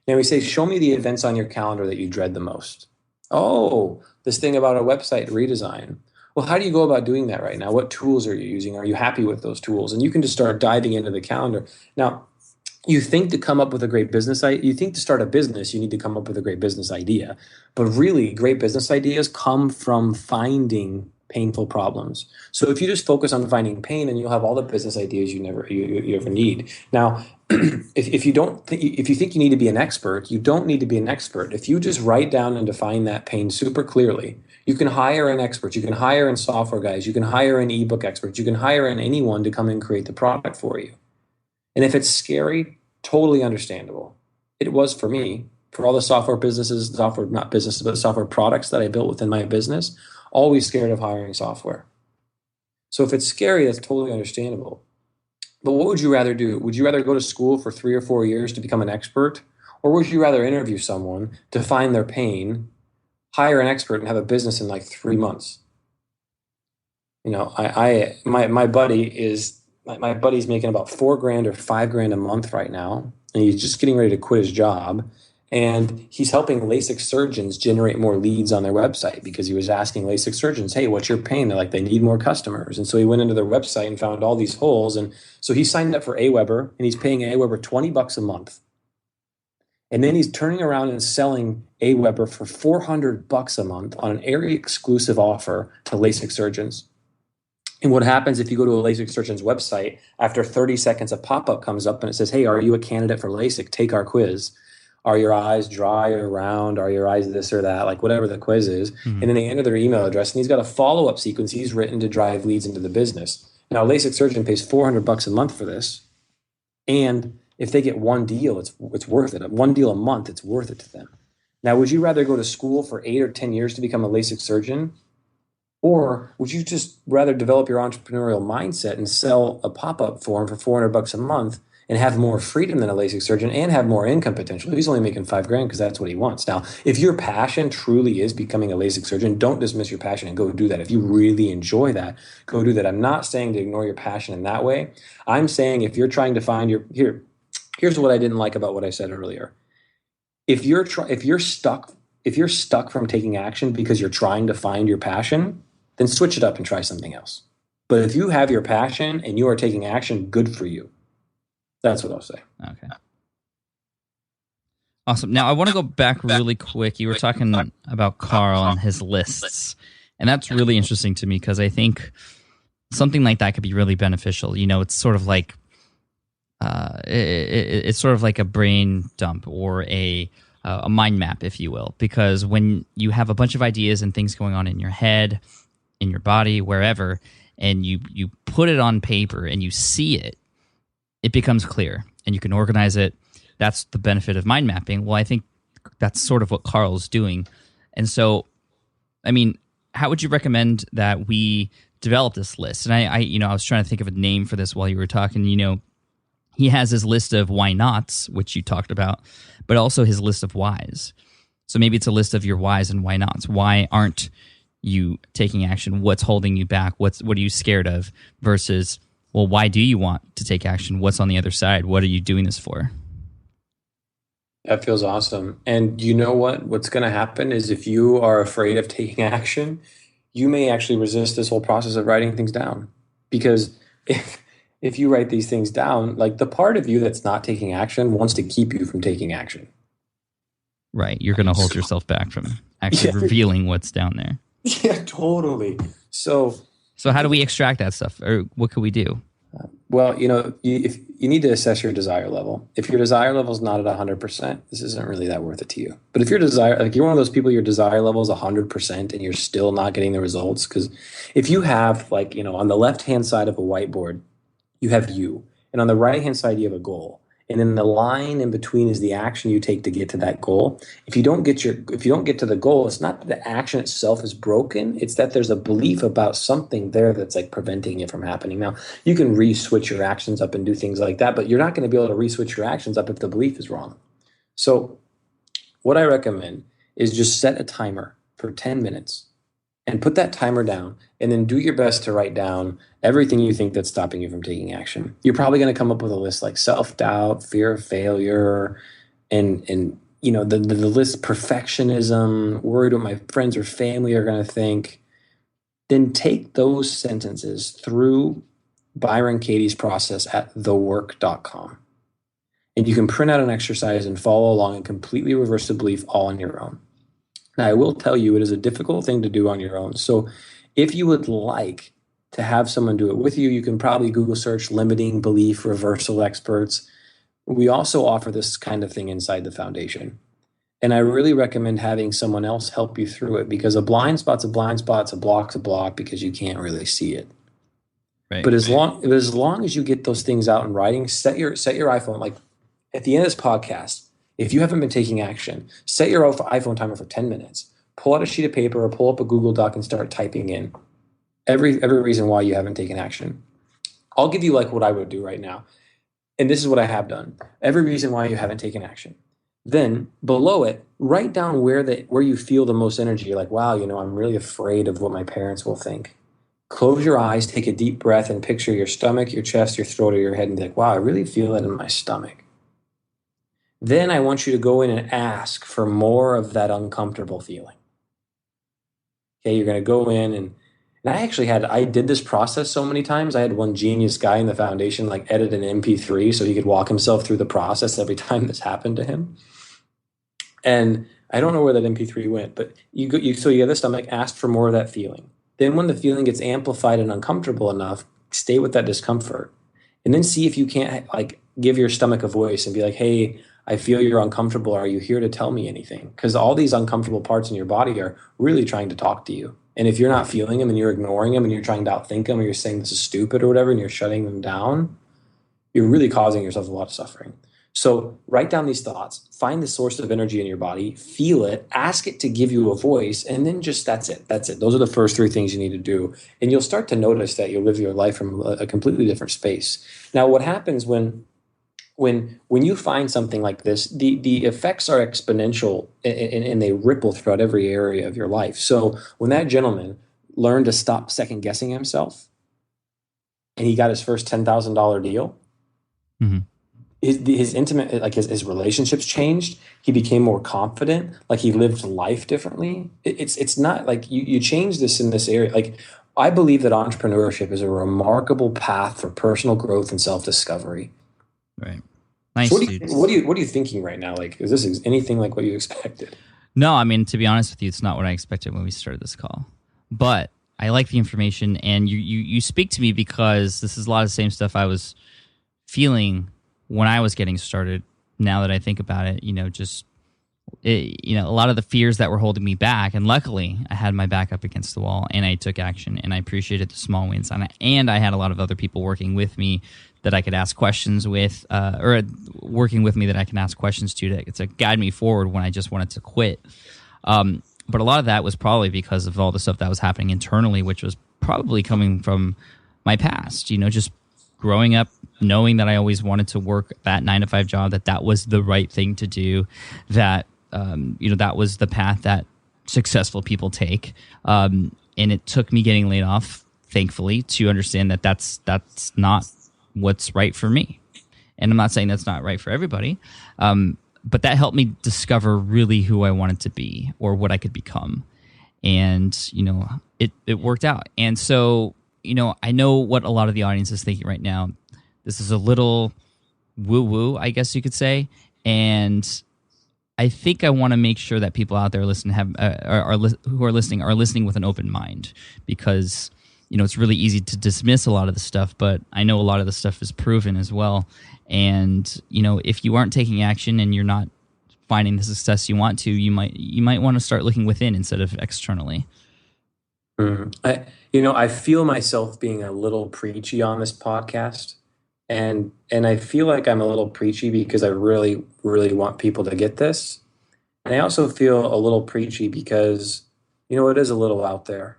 Now we say, show me the events on your calendar that you dread the most. Oh, this thing about a website redesign. Well, how do you go about doing that right now? What tools are you using? Are you happy with those tools? And you can just start diving into the calendar. Now, you think to come up with a great business idea, you think to start a business, you need to come up with a great business idea. But really, great business ideas come from finding painful problems. So if you just focus on finding pain, then you'll have all the business ideas you ever need. Now, if you think you need to be an expert, you don't need to be an expert. If you just write down and define that pain super clearly, you can hire an expert. You can hire in software guys. You can hire an ebook experts. You can hire in anyone to come and create the product for you. And if it's scary, totally understandable. It was for me. For all the software products that I built within my business, always scared of hiring software. So if it's scary, that's totally understandable. But what would you rather do? Would you rather go to school for 3 or 4 years to become an expert? Or would you rather interview someone to find their pain, hire an expert, and have a business in like 3 months? My buddy's making about $4,000 or $5,000 a month right now, and he's just getting ready to quit his job. And he's helping LASIK surgeons generate more leads on their website because he was asking LASIK surgeons, hey, what's your pain? They're like, they need more customers. And so he went into their website and found all these holes. And so he signed up for AWeber, and he's paying AWeber $20 a month. And then he's turning around and selling AWeber for $400 a month on an area exclusive offer to LASIK surgeons. And what happens if you go to a LASIK surgeon's website, after 30 seconds, a pop-up comes up and it says, hey, are you a candidate for LASIK? Take our quiz. Are your eyes dry or round? Are your eyes this or that? Like whatever the quiz is. Mm-hmm. And then they enter their email address, and he's got a follow-up sequence he's written to drive leads into the business. Now, a LASIK surgeon pays $400 a month for this. And if they get one deal, it's worth it. One deal a month, it's worth it to them. Now, would you rather go to school for 8 or 10 years to become a LASIK surgeon? Or would you just rather develop your entrepreneurial mindset and sell a pop-up form for $400 a month and have more freedom than a LASIK surgeon and have more income potential? He's only making $5,000 because that's what he wants. Now, if your passion truly is becoming a LASIK surgeon, don't dismiss your passion and go do that. If you really enjoy that, go do that. I'm not saying to ignore your passion in that way. I'm saying if you're trying to find here's what I didn't like about what I said earlier. If you're stuck from taking action because you're trying to find your passion, then switch it up and try something else. But if you have your passion and you are taking action, good for you. That's what I'll say. Okay. Awesome. Now, I want to go back really quick. You were talking about Carl and his lists, and that's really interesting to me because I think something like that could be really beneficial. It's sort of like it's sort of like a brain dump or a mind map, if you will, because when you have a bunch of ideas and things going on in your head, in your body, wherever, and you put it on paper and you see it, it becomes clear and you can organize it. That's the benefit of mind mapping. Well, I think that's sort of what Carl's doing. And so, I mean, how would you recommend that we develop this list? And I was trying to think of a name for this while you were talking. He has his list of why nots, which you talked about, but also his list of whys. So maybe it's a list of your whys and why nots. Why aren't you taking action? What's holding you back? What are you scared of? Versus, well, why do you want to take action? What's on the other side? What are you doing this for? That feels awesome. And you know what? What's going to happen is if you are afraid of taking action, you may actually resist this whole process of writing things down. Because if you write these things down, like the part of you that's not taking action wants to keep you from taking action. Right. You're going to hold yourself back from actually revealing what's down there. Yeah, totally. So how do we extract that stuff, or what could we do? Well, if you need to assess your desire level. If your desire level is not at 100%, this isn't really that worth it to you. But if you're one of those people, your desire level is 100% and you're still not getting the results, because if you have on the left-hand side of a whiteboard, you have you, and on the right-hand side, you have a goal. And then the line in between is the action you take to get to that goal. If you don't get to the goal, it's not that the action itself is broken. It's that there's a belief about something there that's like preventing it from happening. Now, you can re-switch your actions up and do things like that, but you're not going to be able to re-switch your actions up if the belief is wrong. So what I recommend is just set a timer for 10 minutes and put that timer down, and then do your best to write down everything you think that's stopping you from taking action. You're probably going to come up with a list like self-doubt, fear of failure, and the list, perfectionism, worried what my friends or family are going to think. Then take those sentences through Byron Katie's process at thework.com. And you can print out an exercise and follow along and completely reverse the belief all on your own. Now, I will tell you, it is a difficult thing to do on your own. So if you would like to have someone do it with you, you can probably Google search limiting belief reversal experts. We also offer this kind of thing inside the foundation. And I really recommend having someone else help you through it, because a blind spot's a blind spot, it's a block's a block, because you can't really see it. Right. But as long as you get those things out in writing, set your iPhone, like at the end of this podcast, if you haven't been taking action, set your iPhone timer for 10 minutes. Pull out a sheet of paper or pull up a Google Doc and start typing in every reason why you haven't taken action. I'll give you like what I would do right now. And this is what I have done. Every reason why you haven't taken action. Then below it, write down where you feel the most energy. You're like, wow, I'm really afraid of what my parents will think. Close your eyes, take a deep breath, and picture your stomach, your chest, your throat, or your head, and be like, wow, I really feel it in my stomach. Then I want you to go in and ask for more of that uncomfortable feeling. Okay, you're going to go in and I did this process so many times. I had one genius guy in the foundation like edit an MP3 so he could walk himself through the process every time this happened to him. And I don't know where that MP3 went, but so you have the stomach, ask for more of that feeling. Then when the feeling gets amplified and uncomfortable enough, stay with that discomfort. And then see if you can't like give your stomach a voice and be like, hey, I feel you're uncomfortable. Are you here to tell me anything? Because all these uncomfortable parts in your body are really trying to talk to you. And if you're not feeling them and you're ignoring them and you're trying to outthink them or you're saying this is stupid or whatever and you're shutting them down, you're really causing yourself a lot of suffering. So write down these thoughts, find the source of energy in your body, feel it, ask it to give you a voice, and then just that's it. Those are the first three things you need to do. And you'll start to notice that you'll live your life from a completely different space. Now, what happens when you find something like this, the effects are exponential and they ripple throughout every area of your life. So when that gentleman learned to stop second guessing himself and he got his first $10,000 deal, mm-hmm. his intimate, like his relationships changed. He became more confident. Like he lived life differently. It's not like you change this in this area. Like I believe that entrepreneurship is a remarkable path for personal growth and self-discovery. Right. Nice. So what are you thinking right now? Like, is this anything like what you expected? No, I mean, to be honest with you, it's not what I expected when we started this call. But I like the information, and you speak to me because this is a lot of the same stuff I was feeling when I was getting started. Now that I think about it, a lot of the fears that were holding me back, and luckily I had my back up against the wall and I took action, and I appreciated the small wins, and I had a lot of other people working with me that I could ask questions with, or working with me that I can ask questions to guide me forward when I just wanted to quit. But a lot of that was probably because of all the stuff that was happening internally, which was probably coming from my past, just growing up, knowing that I always wanted to work that 9-to-5 job, that was the right thing to do, that that was the path that successful people take. And it took me getting laid off, thankfully, to understand that that's not what's right for me. And I'm not saying that's not right for everybody, but that helped me discover really who I wanted to be or what I could become. And, it worked out. And so, I know what a lot of the audience is thinking right now. This is a little woo-woo, I guess you could say. And I think I want to make sure that people out there who are listening with an open mind, because it's really easy to dismiss a lot of the stuff, but I know a lot of the stuff is proven as well. And if you aren't taking action and you're not finding the success you want to, you might want to start looking within instead of externally. I feel myself being a little preachy on this podcast. And I feel like I'm a little preachy because I really, really want people to get this. And I also feel a little preachy because, it is a little out there.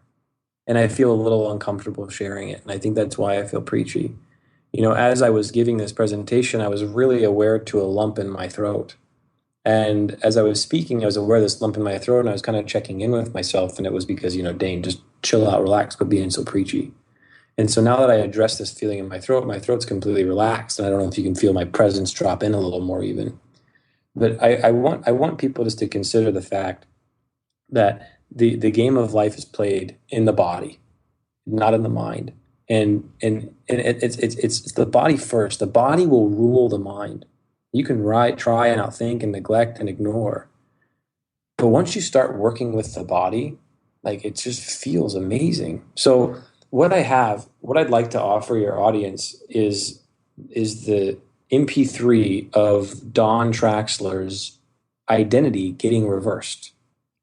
And I feel a little uncomfortable sharing it. And I think that's why I feel preachy. As I was giving this presentation, I was really aware to a lump in my throat. And as I was speaking, I was aware of this lump in my throat, and I was kind of checking in with myself. And it was because, Dane, just chill out, relax, quit being so preachy. And so now that I address this feeling in my throat's completely relaxed. And I don't know if you can feel my presence drop in a little more even. But I want people just to consider the fact that the game of life is played in the body, not in the mind. And it's the body first. The body will rule the mind. You can try and outthink and neglect and ignore. But once you start working with the body, like it just feels amazing. So what I'd like to offer your audience is the MP3 of Don Traxler's identity getting reversed.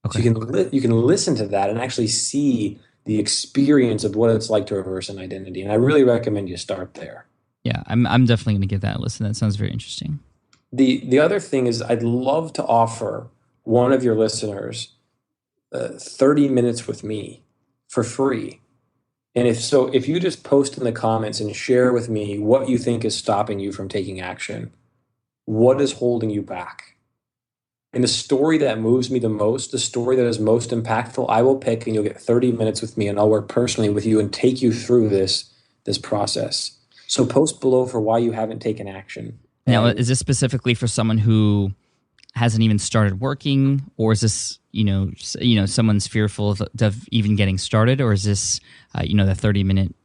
Okay. So you can listen to that and actually see the experience of what it's like to reverse an identity. And I really recommend you start there. Yeah, I'm definitely going to give that a listen. That sounds very interesting. The other thing is I'd love to offer one of your listeners 30 minutes with me for free. And if you just post in the comments and share with me what you think is stopping you from taking action, what is holding you back? And the story that moves me the most, the story that is most impactful, I will pick, and you'll get 30 minutes with me, and I'll work personally with you and take you through this process. So post below for why you haven't taken action. Now, is this specifically for someone who hasn't even started working, or is this, someone's fearful of even getting started, or is this, the 30-minute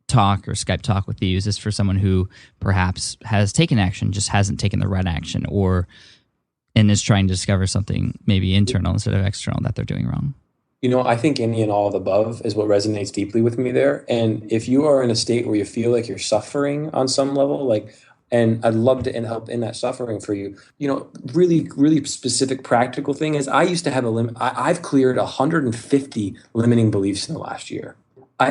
talk or Skype talk with you? Is this for someone who perhaps has taken action, just hasn't taken the right action, and is trying to discover something maybe internal instead of external that they're doing wrong? I think any and all of the above is what resonates deeply with me there. And if you are in a state where you feel like you're suffering on some level, and I'd love to help in that suffering for you. Really, really specific practical thing is I used to have a limit. I've cleared 150 limiting beliefs in the last year.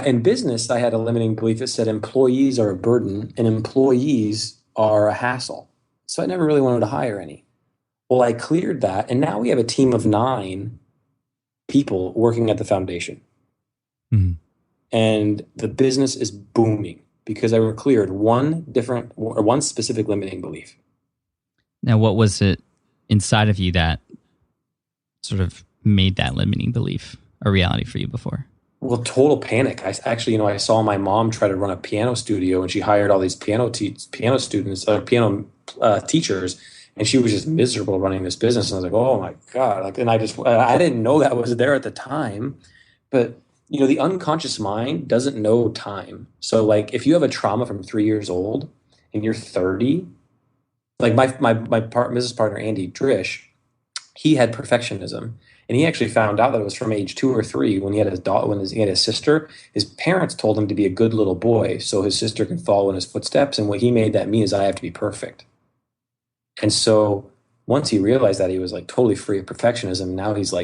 In business, I had a limiting belief that said employees are a burden and employees are a hassle. So I never really wanted to hire any. Well, I cleared that, and now we have a team of 9 people working at the foundation. Mm-hmm. And the business is booming because I cleared one specific limiting belief. Now, what was it inside of you that sort of made that limiting belief a reality for you before? Well, total panic. I saw my mom try to run a piano studio, and she hired all these piano teachers, and she was just miserable running this business. And I was like, oh my God. And I didn't know that was there at the time, but the unconscious mind doesn't know time. So if you have a trauma from 3 years old and you're 30, my business partner, Andy Drish, he had perfectionism. And he actually found out that it was from age 2 or 3 when he had he had his sister. His parents told him to be a good little boy so his sister can follow in his footsteps. And what he made that mean is I have to be perfect. And so once he realized that, he was totally free of perfectionism. Now he's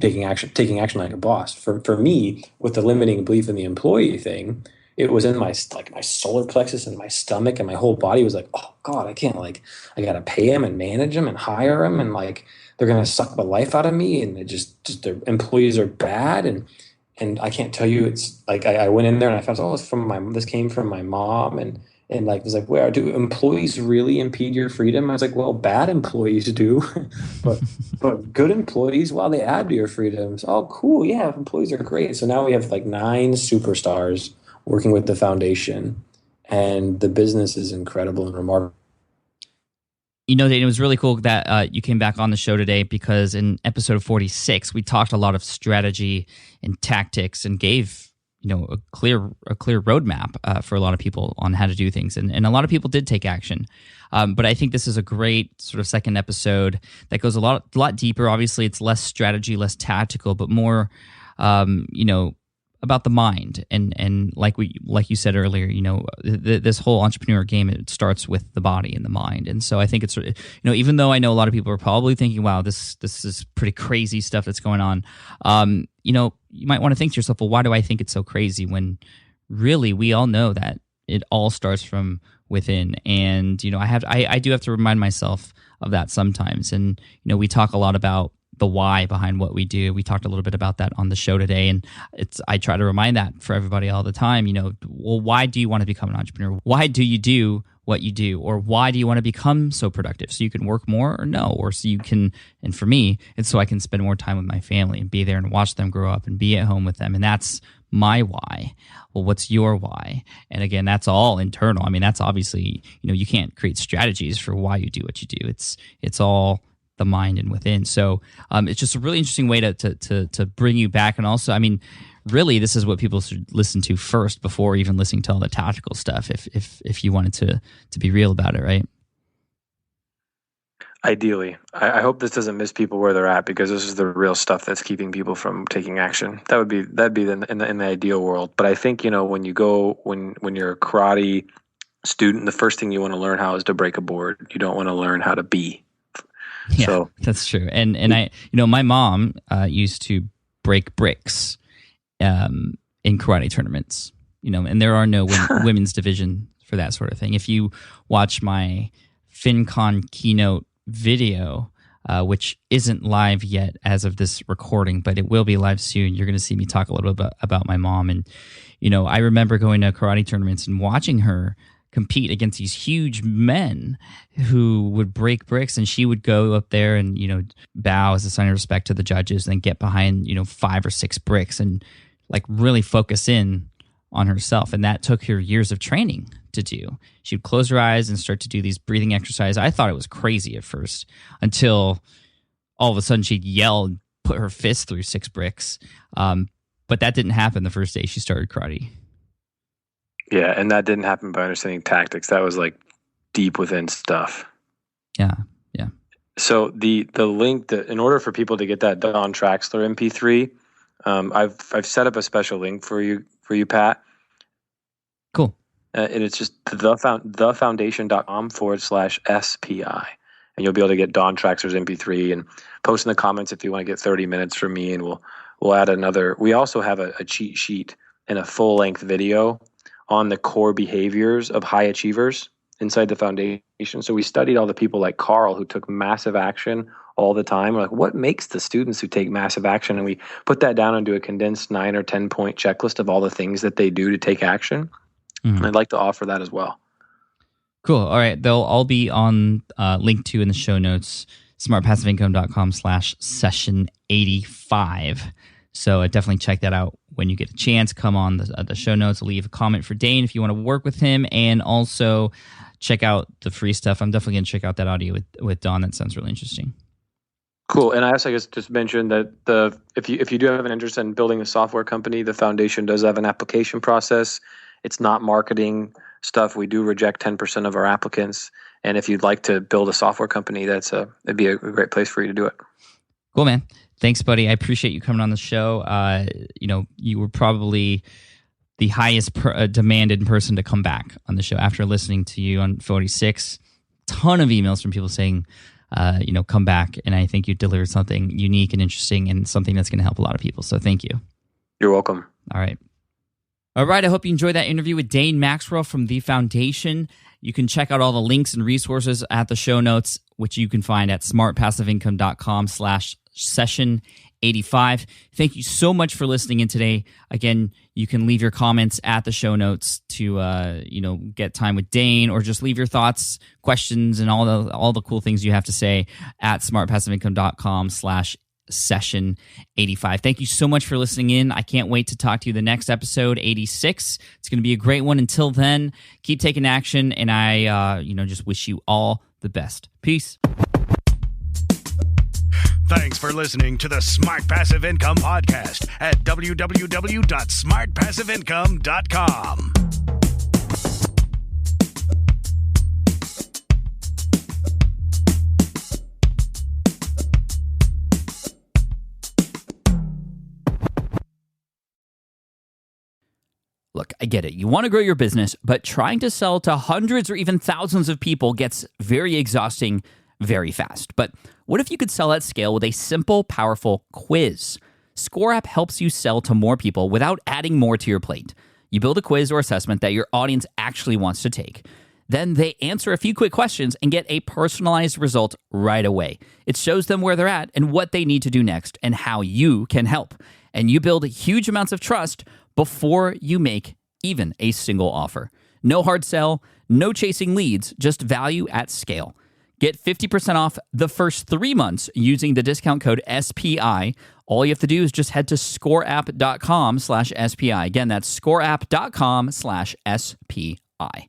taking action like a boss. For me, with the limiting belief in the employee thing, it was in my my solar plexus and my stomach, and my whole body was oh God, I can't I gotta pay him and manage him and hire him, and they're gonna suck the life out of me, and just their employees are bad, and I can't tell you. It's I went in there and I found this came from my mom, and it was where do employees really impede your freedom? I was well, bad employees do, but good employees, they add to your freedoms. Oh, cool, yeah, employees are great. So now we have 9 superstars working with the foundation, and the business is incredible and remarkable. Dane, it was really cool that you came back on the show today, because in episode 46 we talked a lot of strategy and tactics and gave a clear roadmap for a lot of people on how to do things, and a lot of people did take action. But I think this is a great sort of second episode that goes a lot deeper. Obviously, it's less strategy, less tactical, but more about the mind, and like you said earlier, this whole entrepreneur game, it starts with the body and the mind. And so I think it's even though I know a lot of people are probably thinking, wow, this is pretty crazy stuff that's going on, you might want to think to yourself, well, why do I think it's so crazy, when really we all know that it all starts from within. And I do have to remind myself of that sometimes. And we talk a lot about the why behind what we do. We talked a little bit about that on the show today, and I try to remind that for everybody all the time. Well, why do you want to become an entrepreneur? Why do you do what you do? Or why do you want to become so productive? So you can work more, or no? Or so you can, and for me, it's so I can spend more time with my family and be there and watch them grow up and be at home with them. And that's my why. Well, what's your why? And again, that's all internal. I mean, that's obviously, you can't create strategies for why you do what you do. It's all the mind and within. So it's just a really interesting way to bring you back. And also, I mean, really, this is what people should listen to first before even listening to all the tactical stuff, if you wanted to be real about it, right? Ideally. I hope this doesn't miss people where they're at, because this is the real stuff that's keeping people from taking action. That'd be in the ideal world. But I think, when you're a karate student, the first thing you want to learn how is to break a board. You don't want to learn how to be. Yeah, so that's true. And I, my mom used to break bricks in karate tournaments, and there are no women's division for that sort of thing. If you watch my FinCon keynote video, which isn't live yet as of this recording, but it will be live soon, you're going to see me talk a little bit about my mom. And, I remember going to karate tournaments and watching her compete against these huge men who would break bricks, and she would go up there and, bow as a sign of respect to the judges and then get behind, 5 or 6 bricks and like really focus in on herself. And that took her years of training to do. She would close her eyes and start to do these breathing exercises. I thought it was crazy at first until all of a sudden she'd yell and put her fist through 6 bricks. But that didn't happen the first day she started karate. Yeah, and that didn't happen by understanding tactics. That was like deep within stuff. Yeah. So the link that in order for people to get that Don Traxler MP3, I've set up a special link for you, Pat. Cool. And it's just thefoundation.com/SPI. And you'll be able to get Don Traxler's MP3 and post in the comments if you want to get 30 minutes from me, and we'll add another. We also have a cheat sheet and a full-length video on the core behaviors of high achievers inside the foundation. So we studied all the people like Carl who took massive action all the time. We're like, what makes the students who take massive action? And we put that down into a condensed 9 or 10 point checklist of all the things that they do to take action. And I'd like to offer that as well. Cool. All right. They'll all be on linked to in the show notes, smartpassiveincome.com/session85. So definitely check that out when you get a chance. Come on the show notes, leave a comment for Dane if you want to work with him, and also check out the free stuff. I'm definitely going to check out that audio with Don. That sounds really interesting. Cool. And I also just mentioned that if you do have an interest in building a software company, the foundation does have an application process. It's not marketing stuff. We do reject 10% of our applicants. And if you'd like to build a software company, it'd be a great place for you to do it. Cool, man. Thanks, buddy. I appreciate you coming on the show. You were probably the highest demanded person to come back on the show after listening to you on 46. Ton of emails from people saying, come back. And I think you delivered something unique and interesting and something that's going to help a lot of people. So thank you. You're welcome. All right. I hope you enjoyed that interview with Dane Maxwell from The Foundation. You can check out all the links and resources at the show notes, which you can find at smartpassiveincome.com/session85. Thank you so much for listening in today. Again, you can leave your comments at the show notes to get time with Dane, or just leave your thoughts, questions, and all the cool things you have to say at smartpassiveincome.com/session85. Thank you so much for listening in. I can't wait to talk to you the next episode, 86. It's going to be a great one. Until then, keep taking action, and I just wish you all the best. Peace. Thanks for listening to the Smart Passive Income Podcast at www.smartpassiveincome.com. Look, I get it. You want to grow your business, but trying to sell to hundreds or even thousands of people gets very exhausting very fast. But what if you could sell at scale with a simple, powerful quiz? ScoreApp helps you sell to more people without adding more to your plate. You build a quiz or assessment that your audience actually wants to take. Then they answer a few quick questions and get a personalized result right away. It shows them where they're at and what they need to do next and how you can help. And you build huge amounts of trust before you make even a single offer. No hard sell, no chasing leads, just value at scale. Get 50% off the first 3 months using the discount code SPI. All you have to do is just head to scoreapp.com/SPI. Again, that's scoreapp.com/SPI.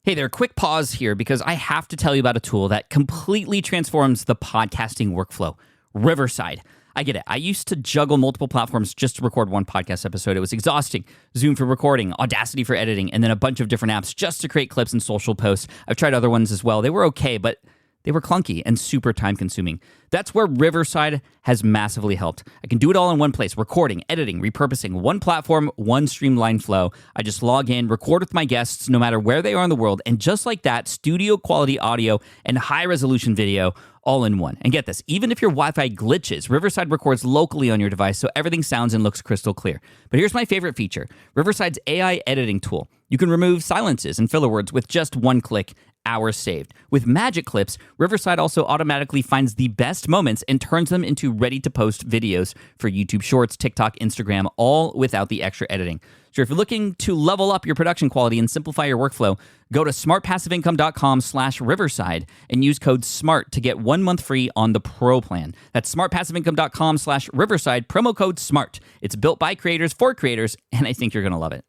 Hey there, quick pause here because I have to tell you about a tool that completely transforms the podcasting workflow, Riverside. I get it. I used to juggle multiple platforms just to record one podcast episode. It was exhausting. Zoom for recording, Audacity for editing, and then a bunch of different apps just to create clips and social posts. I've tried other ones as well. They were okay, but they were clunky and super time-consuming. That's where Riverside has massively helped. I can do it all in one place: recording, editing, repurposing, one platform, one streamlined flow. I just log in, record with my guests no matter where they are in the world, and just like that, studio-quality audio and high-resolution video all in one. And get this, even if your Wi-Fi glitches, Riverside records locally on your device so everything sounds and looks crystal clear. But here's my favorite feature, Riverside's AI editing tool. You can remove silences and filler words with just one click. Hours saved. With Magic Clips, Riverside also automatically finds the best moments and turns them into ready-to-post videos for YouTube Shorts, TikTok, Instagram, all without the extra editing. So if you're looking to level up your production quality and simplify your workflow, go to smartpassiveincome.com/Riverside and use code SMART to get 1 month free on the Pro plan. That's smartpassiveincome.com/Riverside, promo code SMART. It's built by creators for creators, and I think you're going to love it.